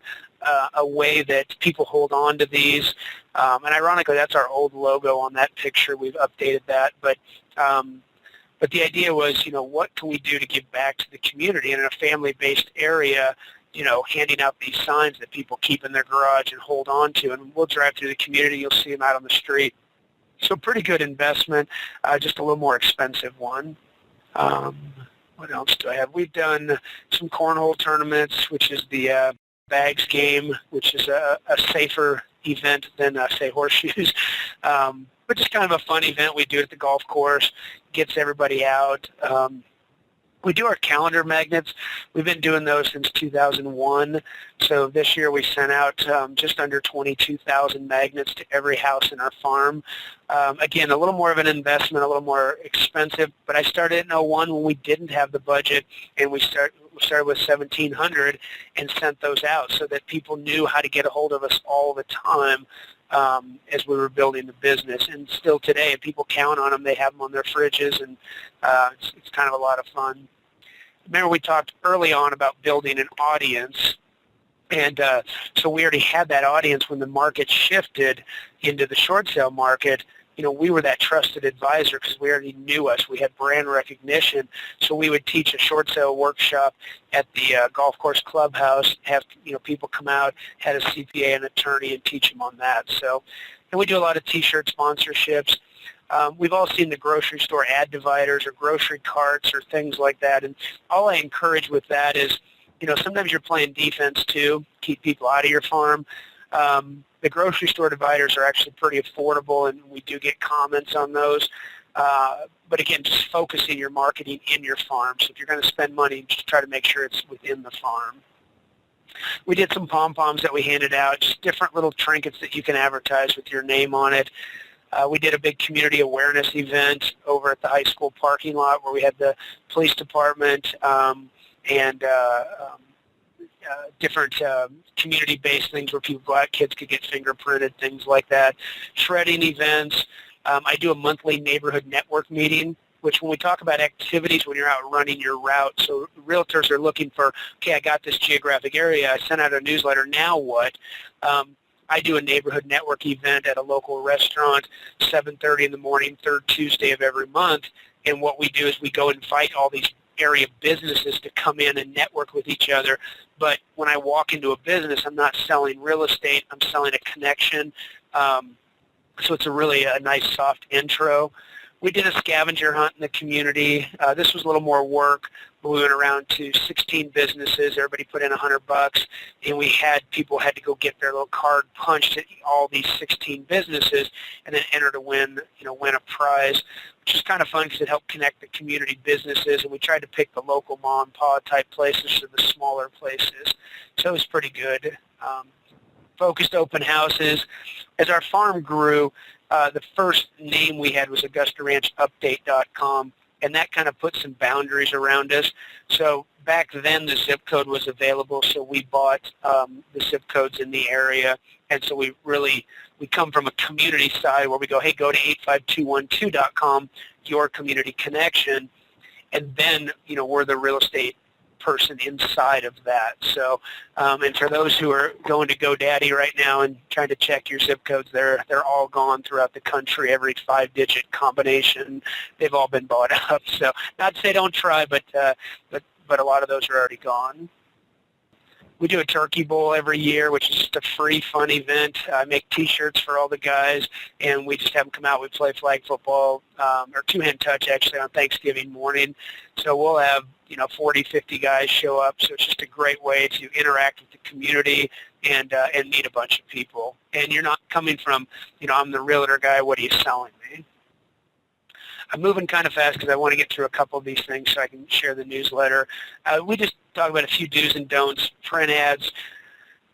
a way that people hold on to these. And ironically, that's our old logo on that picture. We've updated that, but the idea was, what can we do to give back to the community? And in a family-based area, handing out these signs that people keep in their garage and hold on to. And we'll drive through the community. You'll see them out on the street. So pretty good investment, just a little more expensive one. What else do I have? We've done some cornhole tournaments, which is the bags game, which is a safer event than, say, horseshoes. But just kind of a fun event we do at the golf course, gets everybody out. We do our calendar magnets. We've been doing those since 2001. So this year we sent out just under 22,000 magnets to every house in our farm. Again, a little more of an investment, a little more expensive, but I started in 01 when we didn't have the budget, and we started with 1,700 and sent those out so that people knew how to get a hold of us all the time. As we were building the business, and still today, people count on them. They have them on their fridges, and it's kind of a lot of fun. Remember, we talked early on about building an audience, and so we already had that audience when the market shifted into the short sale market. We were that trusted advisor because we already knew us. We had brand recognition, so we would teach a short sale workshop at the golf course clubhouse, have people come out, had a CPA and attorney, and teach them on that. So, and we do a lot of T-shirt sponsorships. We've all seen the grocery store ad dividers or grocery carts or things like that, and all I encourage with that is, sometimes you're playing defense too, keep people out of your farm. The grocery store dividers are actually pretty affordable, and we do get comments on those. But again, just focusing your marketing in your farm. So if you're going to spend money, just try to make sure it's within the farm. We did some pom-poms that we handed out, just different little trinkets that you can advertise with your name on it. We did a big community awareness event over at the high school parking lot where we had the police department and different community-based things where people go out, kids could get fingerprinted, things like that. Shredding events. I do a monthly neighborhood network meeting, which when we talk about activities when you're out running your route, so realtors are looking for, okay, I got this geographic area, I sent out a newsletter, now what? I do a neighborhood network event at a local restaurant, 7:30 in the morning, third Tuesday of every month, and what we do is we go invite all these area businesses to come in and network with each other. But when I walk into a business, I'm not selling real estate, I'm selling a connection. So it's a nice soft intro. We did a scavenger hunt in the community. This was a little more work, but we went around to 16 businesses. Everybody put in $100, and we had people had to go get their little card punched at all these 16 businesses, and then enter to win a prize, which is kind of fun because it helped connect the community businesses. And we tried to pick the local mom and pop type places to the smaller places. So it was pretty good. Focused open houses. As our farm grew, the first name we had was AugustaRanchUpdate.com. and that kind of put some boundaries around us. So back then the zip code was available, so we bought the zip codes in the area, and so we come from a community side where we go, hey, go to 85212.com, your community connection, and then, you know, we're the real estate person inside of that. So, and for those who are going to GoDaddy right now and trying to check your zip codes, they're all gone throughout the country, every 5-digit combination. They've all been bought up. So, not to say don't try, but a lot of those are already gone. We do a turkey bowl every year, which is just a free, fun event. I make T-shirts for all the guys, and we just have them come out. We play flag football, or two-hand touch, actually, on Thanksgiving morning. So we'll have, you know, 40, 50 guys show up. So it's just a great way to interact with the community and meet a bunch of people. And you're not coming from, you know, I'm the realtor guy, what are you selling me? I'm moving kind of fast because I want to get through a couple of these things so I can share the newsletter. We just talk about a few do's and don'ts. Print ads,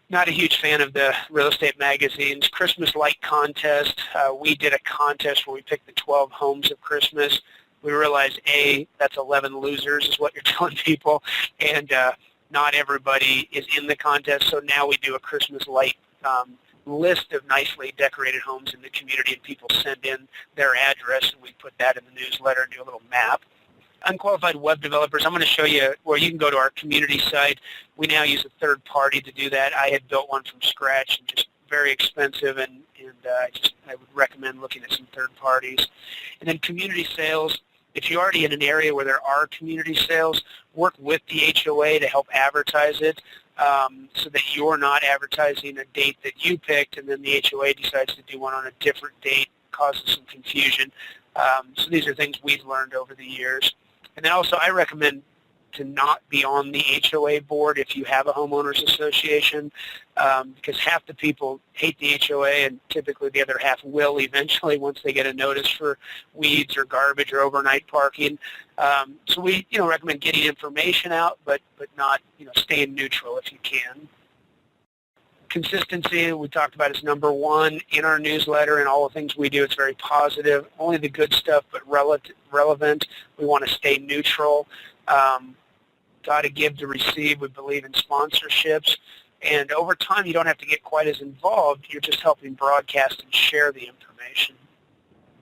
not a huge fan of the real estate magazines. Christmas light contest, we did a contest where we picked the 12 homes of Christmas. We realized, A, that's 11 losers is what you're telling people, and not everybody is in the contest, so now we do a Christmas light list of nicely decorated homes in the community, and people send in their address, and we put that in the newsletter and do a little map. Unqualified web developers, I'm going to show you where you can go to our community site. We now use a third party to do that. I had built one from scratch and just very expensive, and I would recommend looking at some third parties. And then community sales. If you're already in an area where there are community sales, work with the HOA to help advertise it. So that you're not advertising a date that you picked and then the HOA decides to do one on a different date, causes some confusion. So these are things we've learned over the years. And then also I recommend to not be on the HOA board if you have a homeowners association, because half the people hate the HOA and typically the other half will eventually once they get a notice for weeds or garbage or overnight parking. So we, you know, recommend getting information out, but not, you know, staying neutral if you can. Consistency, we talked about, is number one in our newsletter and all the things we do. It's very positive, only the good stuff, but relevant. We want to stay neutral. Got to give to receive. We believe in sponsorships. And over time, you don't have to get quite as involved. You're just helping broadcast and share the information.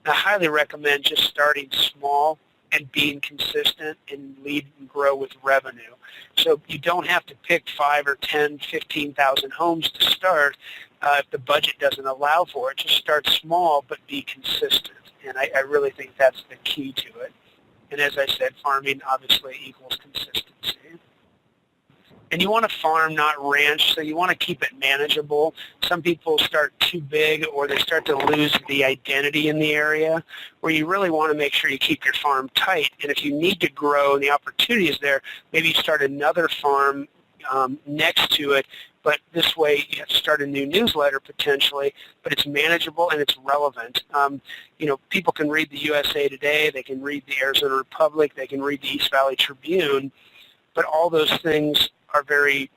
I highly recommend just starting small and being consistent and lead and grow with revenue. So you don't have to pick 5 or 10, 15,000 homes to start if the budget doesn't allow for it. Just start small, but be consistent. And I really think that's the key to it. And as I said, farming obviously equals consistency. And you want to farm, not ranch, so you want to keep it manageable. Some people start too big or they start to lose the identity in the area, where you really want to make sure you keep your farm tight. And if you need to grow and the opportunity is there, maybe you start another farm next to it, but this way you have to start a new newsletter potentially, but it's manageable and it's relevant. You know, people can read the USA Today, they can read the Arizona Republic, they can read the East Valley Tribune, but all those things are very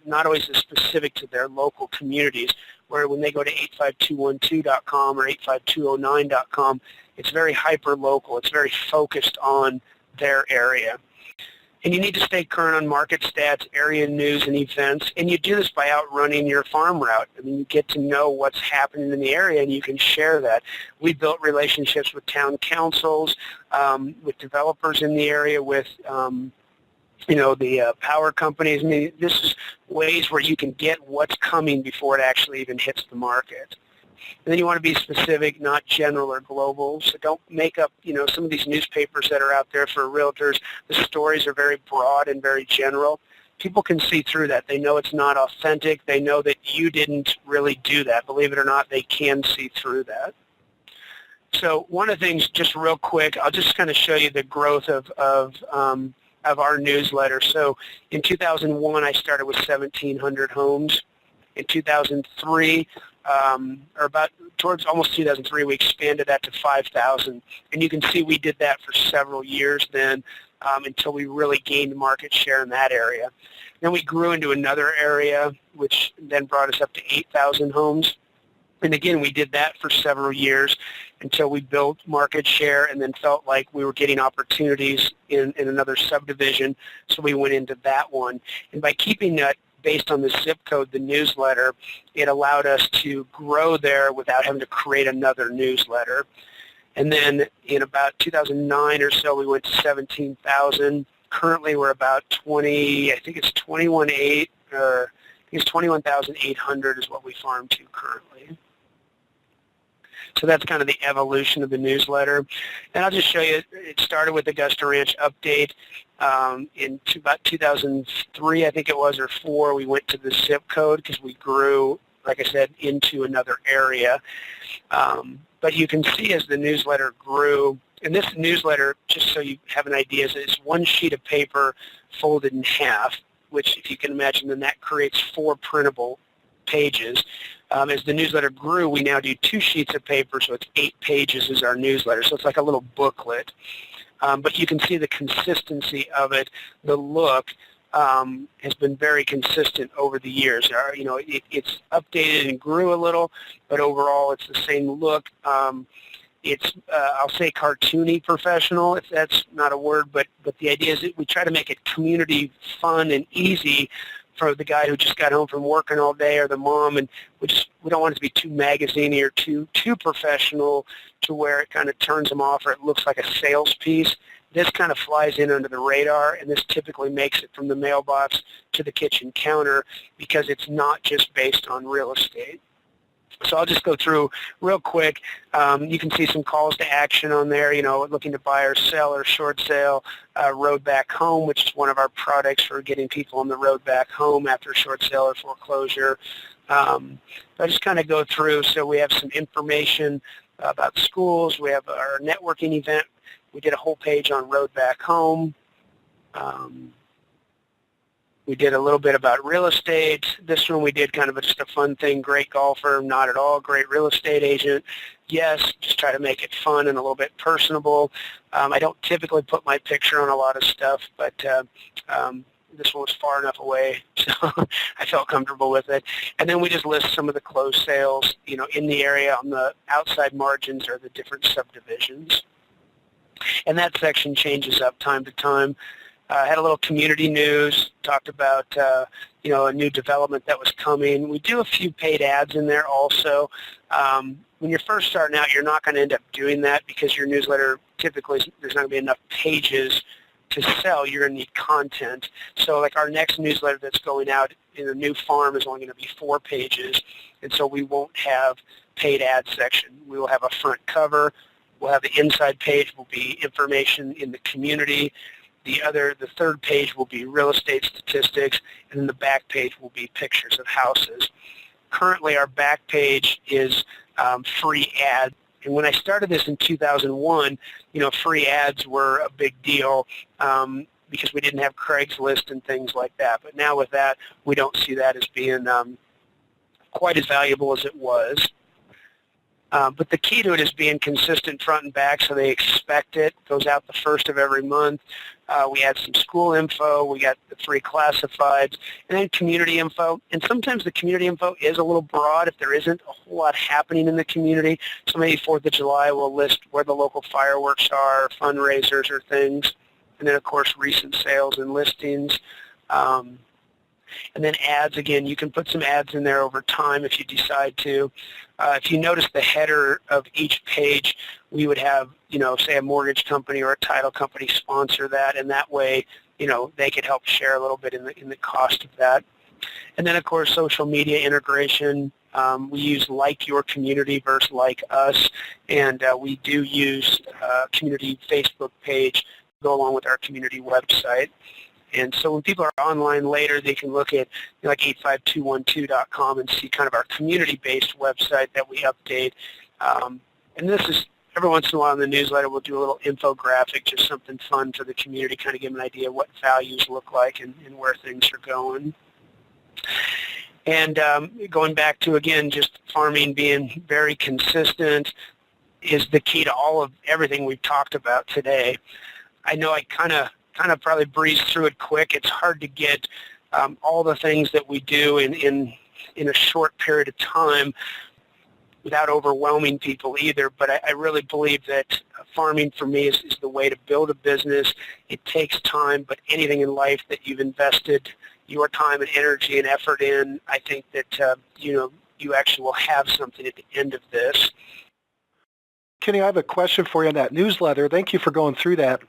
not always as specific to their local communities, where when they go to 85212.com or 85209.com, it's very hyper-local. It's very focused on their area. And you need to stay current on market stats, area news, and events. And you do this by outrunning your farm route. I mean, you get to know what's happening in the area, and you can share that. We built relationships with town councils, with developers in the area, with you know, the power companies. I mean, this is ways where you can get what's coming before it actually even hits the market. And then you want to be specific, not general or global. So don't make up, you know, some of these newspapers that are out there for realtors. The stories are very broad and very general. People can see through that. They know it's not authentic. They know that you didn't really do that. Believe it or not, they can see through that. So one of the things, just real quick, I'll just kind of show you the growth of our newsletter. So in 2001, I started with 1,700 homes. In 2003, or about towards almost 2003, we expanded that to 5,000. And you can see we did that for several years then until we really gained market share in that area. Then we grew into another area, which then brought us up to 8,000 homes. And again, we did that for several years until we built market share and then felt like we were getting opportunities in another subdivision, so we went into that one. And by keeping that based on the zip code, the newsletter, it allowed us to grow there without having to create another newsletter. And then in about 2009 or so, we went to 17,000. Currently, we're about 20, I think it's 21,800, or I think it's 21,800 is what we farm to currently. So that's kind of the evolution of the newsletter. And I'll just show you, it started with the Augusta Ranch update. In about 2003, I think it was, or 4, we went to the zip code because we grew, like I said, into another area. But you can see as the newsletter grew, and this newsletter, just so you have an idea, is one sheet of paper folded in half, which if you can imagine, then that creates 4 printable pages. As the newsletter grew, we now do 2 sheets of paper, so it's 8 pages is our newsletter. So it's like a little booklet. But you can see the consistency of it. The look has been very consistent over the years. It's updated and grew a little, but overall it's the same look. It's, I'll say, cartoony professional, if that's not a word, but the idea is that we try to make it community fun and easy for the guy who just got home from working all day, or the mom, and we don't want it to be too magazine-y or too professional to where it kind of turns them off or it looks like a sales piece. This kind of flies in under the radar, and this typically makes it from the mailbox to the kitchen counter because it's not just based on real estate. So I'll just go through real quick. You can see some calls to action on there, looking to buy or sell or short sale, road back home, which is one of our products for getting people on the road back home after short sale or foreclosure. I just kind of go through. So we have some information about schools. We have our networking event. We did a whole page on road back home. We did a little bit about real estate. This one we did kind of just a fun thing. Great golfer, not at all. Great real estate agent. Yes, just try to make it fun and a little bit personable. I don't typically put my picture on a lot of stuff, but this one was far enough away, so I felt comfortable with it. And then we just list some of the closed sales, in the area on the outside margins or the different subdivisions. And that section changes up time to time. Had a little community news, talked about, a new development that was coming. We do a few paid ads in there also. When you're first starting out, you're not going to end up doing that because your newsletter, typically, there's not going to be enough pages to sell. You're going to need content. So like our next newsletter that's going out in a new farm is only going to be 4 pages, and so we won't have paid ad section. We will have a front cover. We'll have the inside page will be information in the community. The third page will be real estate statistics, and then the back page will be pictures of houses. Currently, our back page is free ads. And when I started this in 2001, free ads were a big deal because we didn't have Craigslist and things like that. But now with that, we don't see that as being quite as valuable as it was. But the key to it is being consistent front and back, so they expect it. It goes out the first of every month. We add some school info. We got the free classifieds, and then community info. And sometimes the community info is a little broad if there isn't a whole lot happening in the community. So maybe 4th of July we'll list where the local fireworks are, fundraisers or things. And then, of course, recent sales and listings. And then ads, again, you can put some ads in there over time if you decide to. If you notice the header of each page, we would have, say a mortgage company or a title company sponsor that, and that way, they could help share a little bit in the cost of that. And then, of course, social media integration. We use Like Your Community versus Like Us, and we do use a community Facebook page to go along with our community website. And so when people are online later, they can look at like 85212.com and see kind of our community-based website that we update. And this is, every once in a while in the newsletter, we'll do a little infographic, just something fun for the community, kind of give them an idea of what values look like and where things are going. And going back to, again, just farming being very consistent is the key to everything we've talked about today. I know I kind of probably breeze through it quick. It's hard to get all the things that we do in a short period of time, without overwhelming people either. But I really believe that farming for me is the way to build a business. It takes time, but anything in life that you've invested your time and energy and effort in, I think that you actually will have something at the end of this. Kenny, I have a question for you on that newsletter. Thank you for going through that.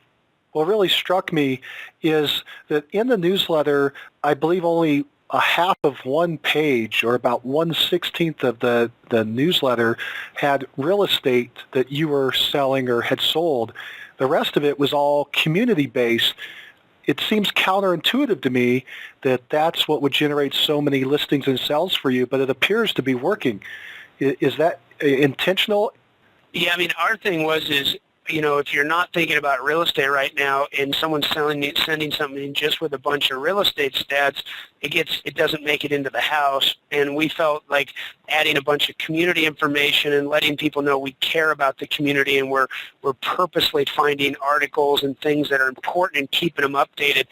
What really struck me is that in the newsletter, I believe only a half of one page, or about 1/16 of the newsletter, had real estate that you were selling or had sold. The rest of it was all community-based. It seems counterintuitive to me that that's what would generate so many listings and sales for you, but it appears to be working. Is that intentional? Yeah, I mean, our thing is, if you're not thinking about real estate right now and someone's sending something just with a bunch of real estate stats, it doesn't make it into the house. And we felt like adding a bunch of community information and letting people know we care about the community, and we're purposely finding articles and things that are important and keeping them updated.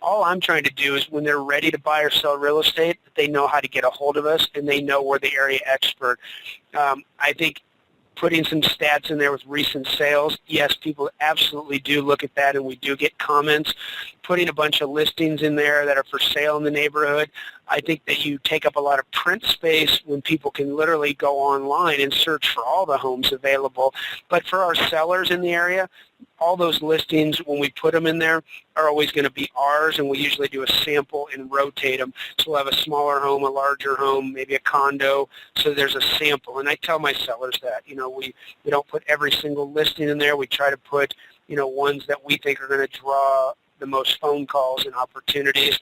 All I'm trying to do is when they're ready to buy or sell real estate, they know how to get a hold of us and they know we're the area expert. I think putting some stats in there with recent sales, yes, people absolutely do look at that, and we do get comments. Putting a bunch of listings in there that are for sale in the neighborhood, I think that you take up a lot of print space when people can literally go online and search for all the homes available. But for our sellers in the area, all those listings, when we put them in there, are always going to be ours, and we usually do a sample and rotate them. So we'll have a smaller home, a larger home, maybe a condo, so there's a sample. And I tell my sellers that, we don't put every single listing in there. We try to put, ones that we think are going to draw the most phone calls and opportunities.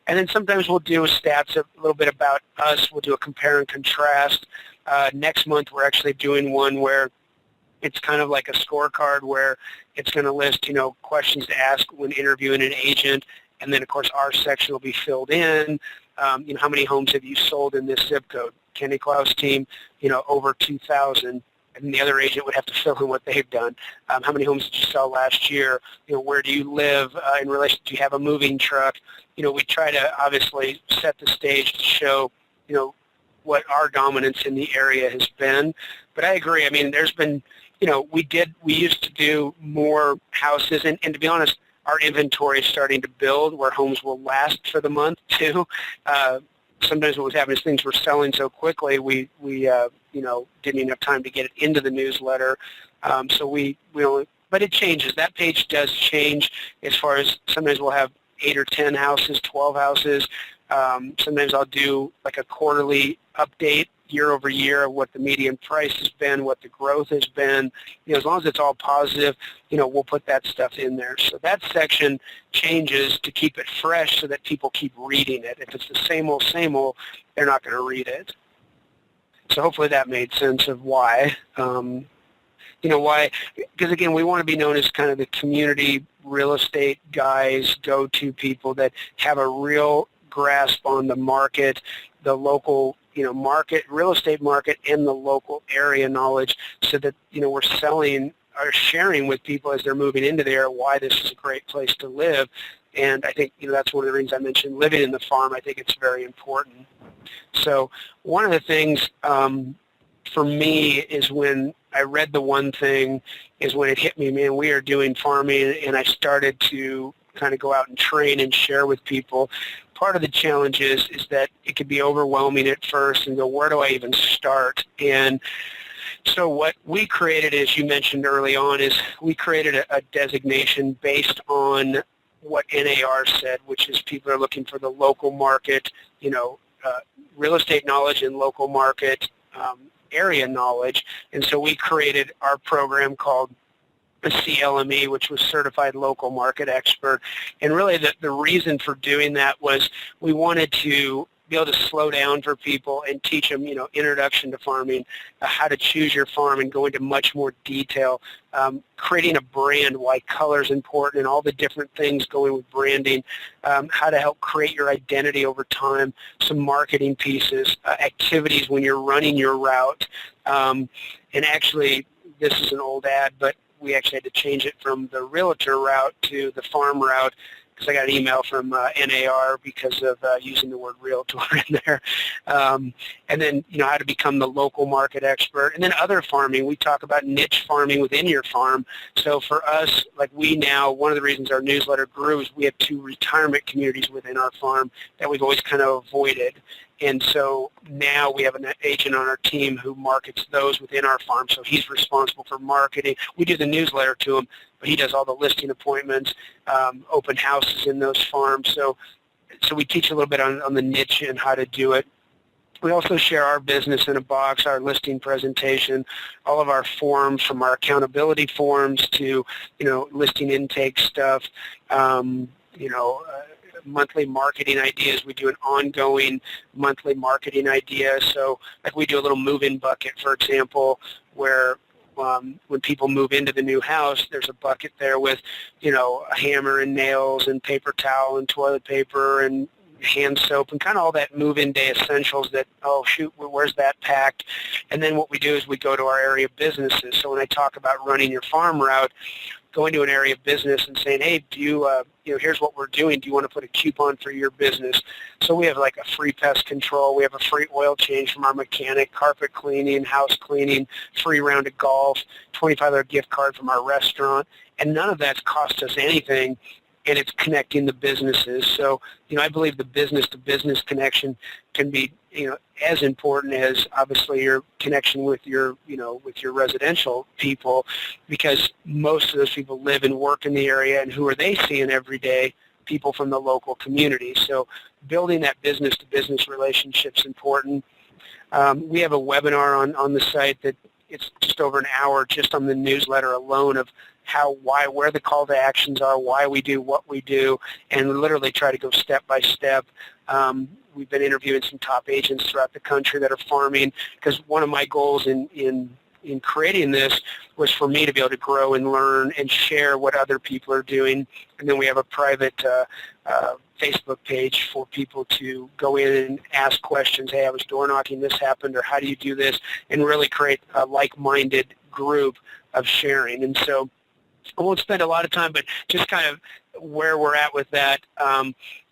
And then sometimes we'll do stats a little bit about us. We'll do a compare and contrast. Next month we're actually doing one where it's kind of like a scorecard where it's going to list, questions to ask when interviewing an agent. And then, of course, our section will be filled in. How many homes have you sold in this zip code? Kenny Klaus team, over 2,000. And the other agent would have to fill in what they've done. How many homes did you sell last year? Where do you live in relation? Do you have a moving truck? We try to obviously set the stage to show, what our dominance in the area has been. But I agree. I mean, there's been, we used to do more houses, and to be honest, our inventory is starting to build where homes will last for the month too. Sometimes what was happening is things were selling so quickly, we didn't even have time to get it into the newsletter. So we only, but it changes. That page does change as far as sometimes we'll have 8 or 10 houses, 12 houses. Sometimes I'll do like a quarterly update year over year of what the median price has been, what the growth has been. As long as it's all positive, we'll put that stuff in there. So that section changes to keep it fresh so that people keep reading it. If it's the same old, they're not going to read it. So hopefully that made sense of why. Why? Because, again, we want to be known as kind of the community real estate guys, go-to people that have a real grasp on the market, the local market, real estate market, and the local area knowledge, so that we're selling or sharing with people as they're moving into there why this is a great place to live. And I think that's one of the reasons I mentioned living in the farm. I think it's very important. So one of the things for me is when I read the one thing is when it hit me, man, we are doing farming, and I started to kind of go out and train and share with people. Part of the challenge is that it could be overwhelming at first and go, where do I even start? And so what we created, as you mentioned early on, is we created a designation based on what NAR said, which is people are looking for the local market, real estate knowledge and local market area knowledge. And so we created our program called the CLME, which was Certified Local Market Expert. And really the reason for doing that was we wanted to be able to slow down for people and teach them, introduction to farming, how to choose your farm, and go into much more detail, creating a brand, why color is important, and all the different things going with branding, how to help create your identity over time, some marketing pieces, activities when you're running your route. And actually, this is an old ad, but we actually had to change it from the realtor route to the farm route. because I got an email from NAR because of using the word realtor in there. And then, how to become the local market expert. And then other farming. We talk about niche farming within your farm. So for us, like one of the reasons our newsletter grew is we have 2 retirement communities within our farm that we've always kind of avoided. And so now we have an agent on our team who markets those within our farm. So he's responsible for marketing. We do the newsletter to him, but he does all the listing appointments, open houses in those farms. So we teach a little bit on the niche and how to do it. We also share our business in a box, our listing presentation, all of our forms, from our accountability forms to, listing intake stuff, monthly marketing ideas. We do an ongoing monthly marketing idea. So like we do a little move-in bucket, for example, where when people move into the new house, there's a bucket there with, a hammer and nails and paper towel and toilet paper and hand soap and kind of all that move-in day essentials that, oh, shoot, where's that packed? And then what we do is we go to our area businesses. So when I talk about running your farm route, going to an area business and saying, hey, do you, here's what we're doing. Do you want to put a coupon for your business? So we have like a free pest control. We have a free oil change from our mechanic, carpet cleaning, house cleaning, free round of golf, $25 gift card from our restaurant. And none of that's cost us anything, and it's connecting the businesses. So, I believe the business-to-business connection can be, as important as obviously your connection with your, with your residential people, because most of those people live and work in the area, and who are they seeing every day? People from the local community. So building that business-to-business relationship is important. We have a webinar on the site that it's just over an hour just on the newsletter alone of where the call to actions are, why we do what we do, and literally try to go step by step. We've been interviewing some top agents throughout the country that are farming, because one of my goals in creating this was for me to be able to grow and learn and share what other people are doing. And then we have a private Facebook page for people to go in and ask questions. Hey, I was door knocking, this happened, or how do you do this? And really create a like-minded group of sharing. And so I won't spend a lot of time, but just kind of where we're at with that.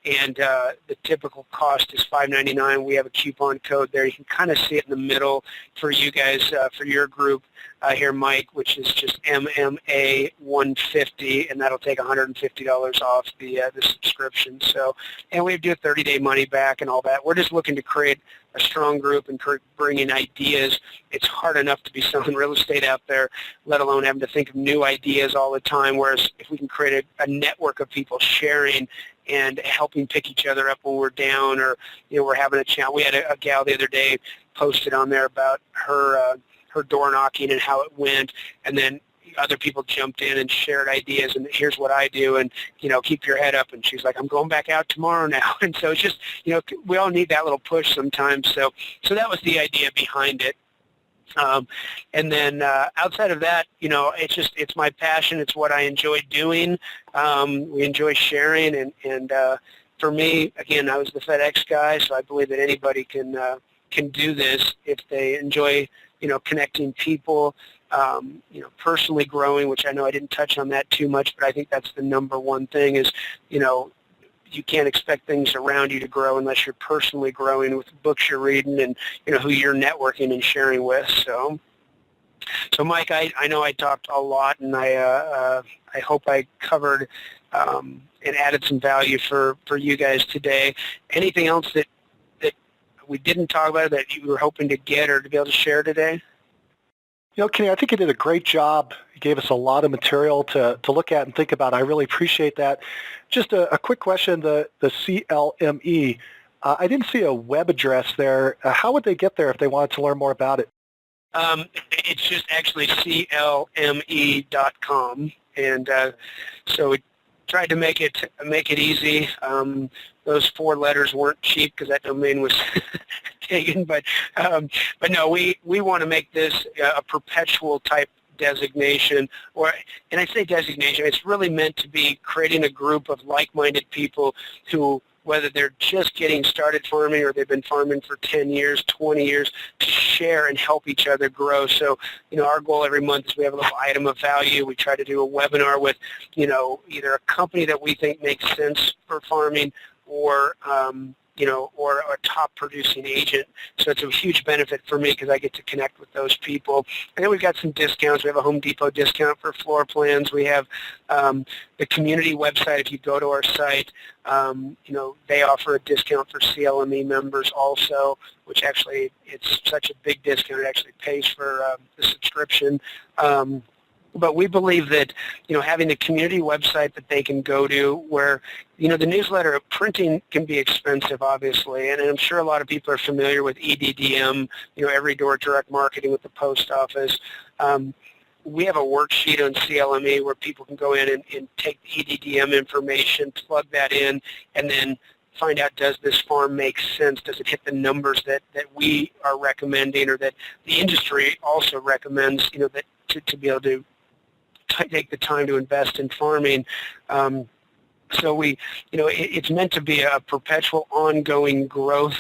The typical cost is $5.99. We have a coupon code there. You can kind of see it in the middle for you guys, for your group here, Mike, which is just MMA 150, and that'll take $150 off the subscription. So, and we do a 30-day money back and all that. We're just looking to create a strong group and bring in ideas. It's hard enough to be selling real estate out there, let alone having to think of new ideas all the time, whereas if we can create a network of people sharing and helping pick each other up when we're down, or we're having a chat. We had a gal the other day posted on there about her door knocking and how it went, and then other people jumped in and shared ideas, and here's what I do, and keep your head up. And she's like, I'm going back out tomorrow now. And so it's just we all need that little push sometimes. So that was the idea behind it. And then outside of that, it's my passion. It's what I enjoy doing. We enjoy sharing, and for me, again, I was the FedEx guy, so I believe that anybody can do this if they enjoy, connecting people, personally growing, which I know I didn't touch on that too much, but I think that's the number one thing is, you can't expect things around you to grow unless you're personally growing with the books you're reading and, who you're networking and sharing with. So Mike, I know I talked a lot, and I hope I covered and added some value for you guys today. Anything else that we didn't talk about that you were hoping to get or to be able to share today? Kenny, I think you did a great job. You gave us a lot of material to look at and think about. I really appreciate that. Just a quick question, the CLME, I didn't see a web address there. How would they get there if they wanted to learn more about it? It's just actually CLME.com, and so we tried to make it easy. Those 4 letters weren't cheap because that domain was taken, but no, we want to make this a perpetual type designation, and I say designation, it's really meant to be creating a group of like-minded people who whether they're just getting started farming or they've been farming for 10 years, 20 years, to share and help each other grow. So, our goal every month is we have a little item of value. We try to do a webinar with, either a company that we think makes sense for farming or, or a top producing agent. So it's a huge benefit for me because I get to connect with those people. And then we've got some discounts. We have a Home Depot discount for floor plans. We have the community website. If you go to our site, they offer a discount for CLME members also, which actually it's such a big discount. It actually pays for the subscription. But we believe that, having the community website that they can go to where, the newsletter printing can be expensive, obviously, and I'm sure a lot of people are familiar with EDDM, every door direct marketing with the post office. We have a worksheet on CLME where people can go in and take the EDDM information, plug that in, and then find out, does this farm make sense? Does it hit the numbers that we are recommending or that the industry also recommends, that to be able to take the time to invest in farming. So it's meant to be a perpetual ongoing growth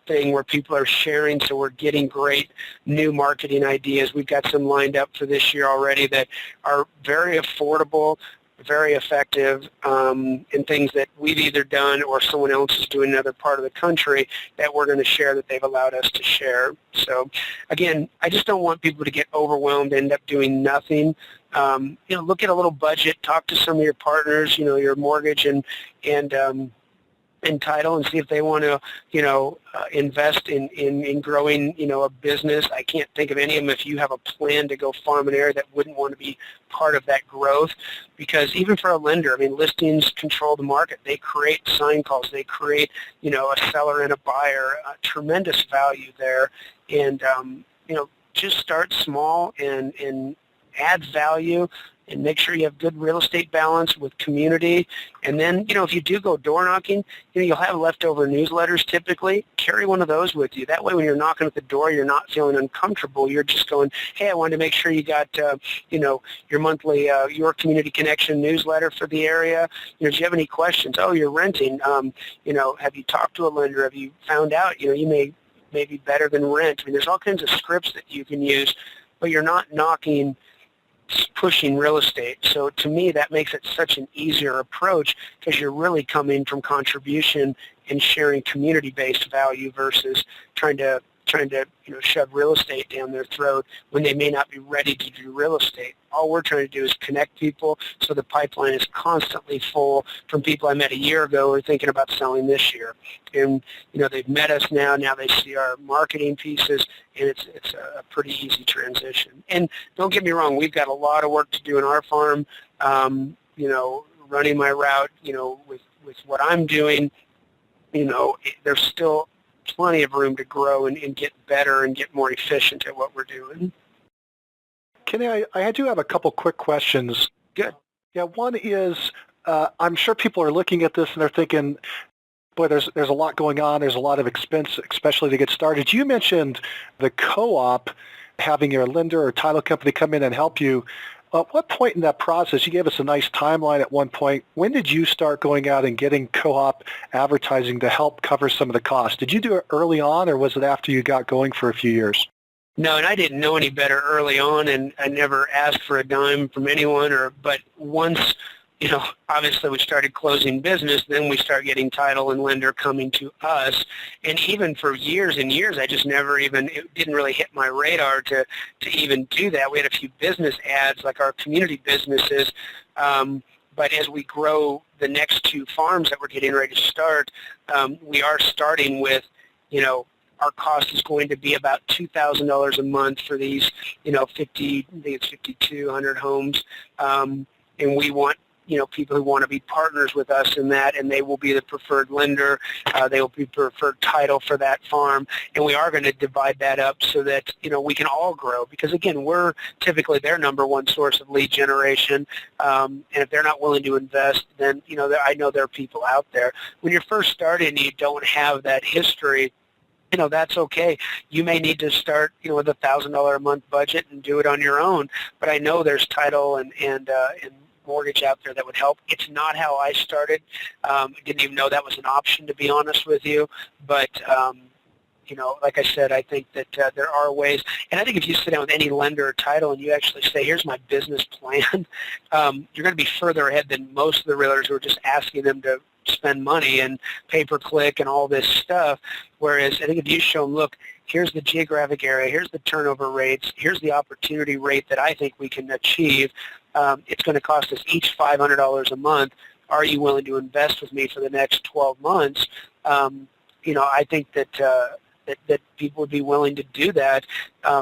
thing where people are sharing, so we're getting great new marketing ideas. We've got some lined up for this year already that are very affordable, very effective, and things that we've either done or someone else is doing in another part of the country that we're going to share that they've allowed us to share. So again, I just don't want people to get overwhelmed, end up doing nothing. Look at a little budget, talk to some of your partners, your mortgage and title, and see if they want to, invest in growing, a business. I can't think of any of them if you have a plan to go farm an area that wouldn't want to be part of that growth, because even for a lender, listings control the market. They create sign calls. They create, a seller and a buyer, tremendous value there. And, just start small and add value and make sure you have good real estate balance with community. And then, if you do go door knocking, you'll have leftover newsletters typically. Carry one of those with you. That way when you're knocking at the door, you're not feeling uncomfortable. You're just going, hey, I wanted to make sure you got, your monthly, your community connection newsletter for the area. Do you have any questions? Oh, you're renting. Have you talked to a lender? Have you found out, you may be better than rent? There's all kinds of scripts that you can use, but you're not knocking, pushing real estate. So to me, that makes it such an easier approach because you're really coming from contribution and sharing community-based value versus trying to shove real estate down their throat when they may not be ready to do real estate. All we're trying to do is connect people so the pipeline is constantly full from people I met a year ago who are thinking about selling this year. And, they've met us now. Now they see our marketing pieces, and it's a pretty easy transition. And don't get me wrong, we've got a lot of work to do in our farm, running my route, with what I'm doing, there's still plenty of room to grow and get better and get more efficient at what we're doing. Kenny, I do have a couple quick questions. Good. Yeah, one is I'm sure people are looking at this and they're thinking, boy, there's a lot going on. There's a lot of expense, especially to get started. You mentioned the co-op having your lender or title company come in and help you. At what point in that process, you gave us a nice timeline at one point, when did you start going out and getting co-op advertising to help cover some of the costs? Did you do it early on, or was it after you got going for a few years? No, and I didn't know any better early on, and I never asked for a dime from anyone. But once, obviously we started closing business, then we start getting title and lender coming to us. And even for years and years, I just it didn't really hit my radar to even do that. We had a few business ads, like our community businesses. But as we grow the next two farms that we're getting ready to start, we are starting with, our cost is going to be about $2,000 a month for these, 5,200 homes. And we want, people who want to be partners with us in that, and they will be the preferred lender. They will be preferred title for that farm. And we are going to divide that up so that, we can all grow. Because, again, we're typically their number one source of lead generation. And if they're not willing to invest, then, I know there are people out there. When you're first starting and you don't have that history, that's okay. You may need to start, with $1,000 a month budget and do it on your own. But I know there's title and mortgage out there that would help. It's not how I started. Didn't even know that was an option, to be honest with you. But like I said, I think that there are ways. And I think if you sit down with any lender or title and you actually say, here's my business plan, you're going to be further ahead than most of the realtors who are just asking them to spend money and pay-per-click and all this stuff. Whereas I think if you show them, look, here's the geographic area, here's the turnover rates, here's the opportunity rate that I think we can achieve. It's going to cost us each $500 a month. Are you willing to invest with me for the next 12 months? I think that that people would be willing to do that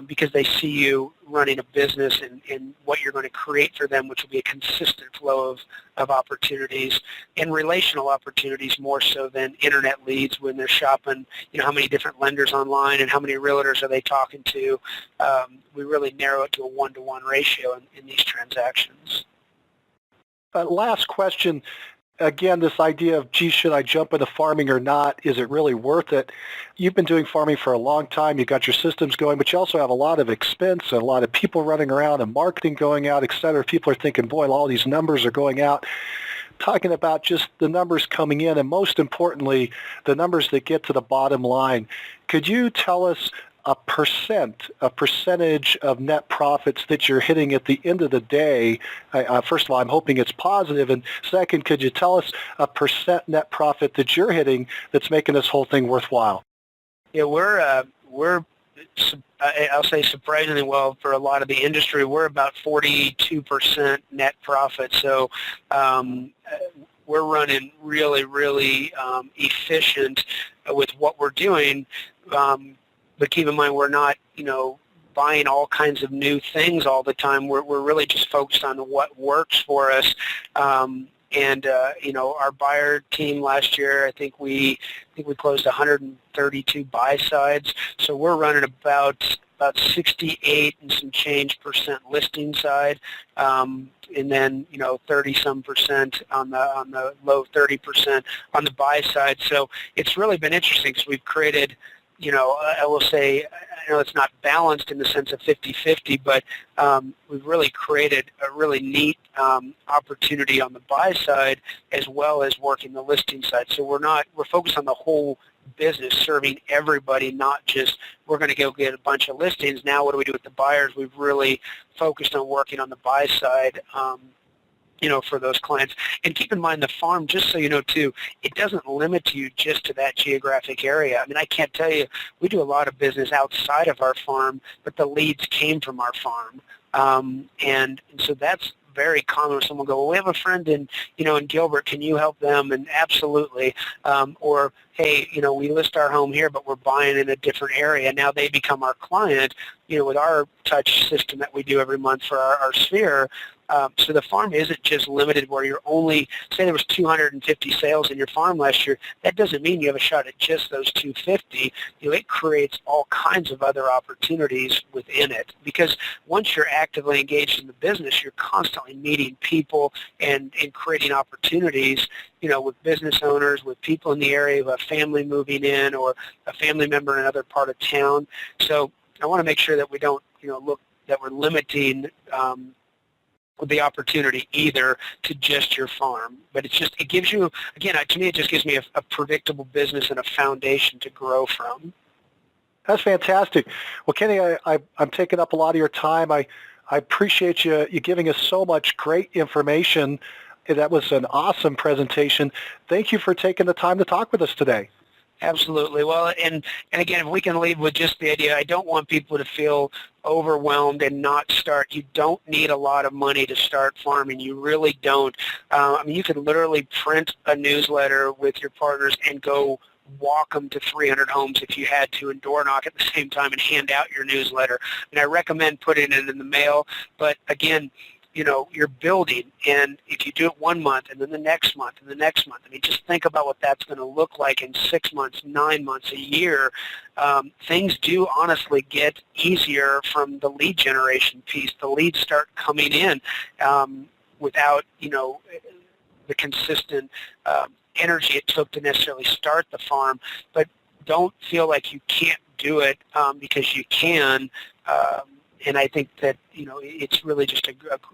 because they see you running a business and what you're going to create for them, which will be a consistent flow of opportunities and relational opportunities more so than internet leads when they're shopping, how many different lenders online and how many realtors are they talking to. We really narrow it to a 1-to-1 ratio in these transactions. Last question. Again, this idea of, gee, should I jump into farming or not? Is it really worth it? You've been doing farming for a long time. You've got your systems going, but you also have a lot of expense and a lot of people running around and marketing going out, et cetera. People are thinking, boy, all these numbers are going out. Talking about just the numbers coming in and most importantly, the numbers that get to the bottom line. Could you tell us a percentage of net profits that you're hitting at the end of the day? First of all, I'm hoping it's positive. And second, could you tell us a percent net profit that you're hitting that's making this whole thing worthwhile? Yeah, we're I'll say surprisingly well for a lot of the industry. We're about 42% net profit. So we're running really, really efficient with what we're doing. But keep in mind, we're not, buying all kinds of new things all the time. We're really just focused on what works for us. Our buyer team last year, I think we closed 132 buy sides. So we're running about 68 and some change percent listing side, and then 30-some percent on the low 30% on the buy side. So it's really been interesting because we've created. I will say, I know it's not balanced in the sense of 50-50, but we've really created a really neat opportunity on the buy side as well as working the listing side. So we're focused on the whole business, serving everybody, not just we're going to go get a bunch of listings. Now what do we do with the buyers? We've really focused on working on the buy side for those clients. And keep in mind the farm, just so you know too, it doesn't limit you just to that geographic area. I mean, I can't tell you, we do a lot of business outside of our farm, but the leads came from our farm. And so that's very common when someone go, well, we have a friend in Gilbert, can you help them? And absolutely. Or, hey, we list our home here, but we're buying in a different area. Now they become our client, with our touch system that we do every month for our sphere. So the farm isn't just limited where you're only, say there was 250 sales in your farm last year, that doesn't mean you have a shot at just those 250. It creates all kinds of other opportunities within it because once you're actively engaged in the business, you're constantly meeting people and creating opportunities, with business owners, with people in the area, with a family moving in or a family member in another part of town. So I want to make sure that we don't, look that we're limiting the opportunity either to just your farm. But it gives you, again, to me, it just gives me a predictable business and a foundation to grow from. That's fantastic. Well, Kenny, I'm taking up a lot of your time. I appreciate you giving us so much great information. That was an awesome presentation. Thank you for taking the time to talk with us today. Absolutely. Well, and again, if we can leave with just the idea, I don't want people to feel overwhelmed and not start. You don't need a lot of money to start farming. You really don't. You can literally print a newsletter with your partners and go walk them to 300 homes if you had to and door knock at the same time and hand out your newsletter. And I recommend putting it in the mail. But again, you're building, and if you do it 1 month and then the next month and the next month, just think about what that's going to look like in 6 months, 9 months, a year. Things do honestly get easier from the lead generation piece. The leads start coming in without, the consistent energy it took to necessarily start the farm. But don't feel like you can't do it because you can. and I think that, it's really just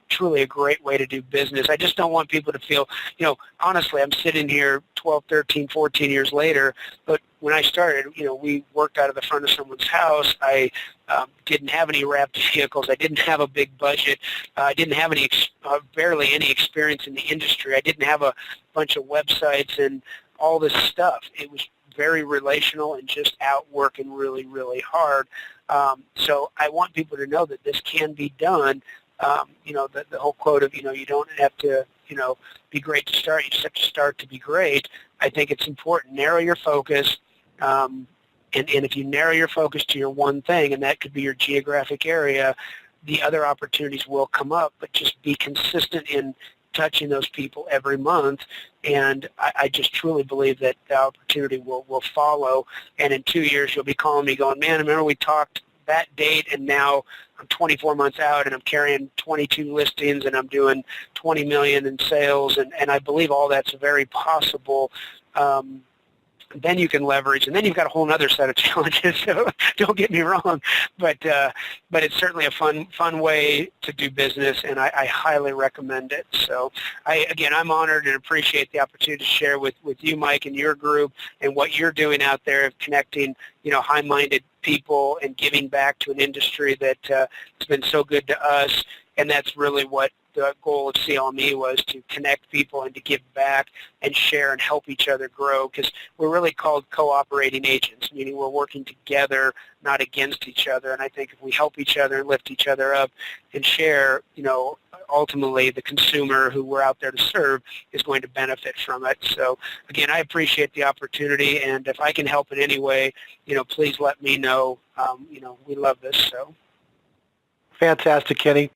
truly a great way to do business. I just don't want people to feel, honestly, I'm sitting here 12, 13, 14 years later, but when I started, we worked out of the front of someone's house. I didn't have any wrapped vehicles. I didn't have a big budget. I didn't have barely any experience in the industry. I didn't have a bunch of websites and all this stuff. It was very relational and just out working really, really hard. So I want people to know that this can be done. The whole quote of, you don't have to, be great to start. You just have to start to be great. I think it's important. Narrow your focus. And if you narrow your focus to your one thing, and that could be your geographic area, the other opportunities will come up, but just be consistent in touching those people every month, and I just truly believe that the opportunity will follow, and in 2 years you'll be calling me going, man, remember we talked that date, and now I'm 24 months out and I'm carrying 22 listings and I'm doing 20 million in sales, and I believe all that's very possible. Then you can leverage, and then you've got a whole other set of challenges. So don't get me wrong, but it's certainly a fun way to do business, and I highly recommend it. So I'm honored and appreciate the opportunity to share with you, Mike, and your group, and what you're doing out there of connecting, high-minded people and giving back to an industry that has been so good to us, and that's really what the goal of CLME was, to connect people and to give back and share and help each other grow, because we're really called cooperating agents, meaning we're working together, not against each other. And I think if we help each other and lift each other up and share, ultimately the consumer who we're out there to serve is going to benefit from it. So again, I appreciate the opportunity, and if I can help in any way, please let me know. We love this. So. Fantastic, Kenny.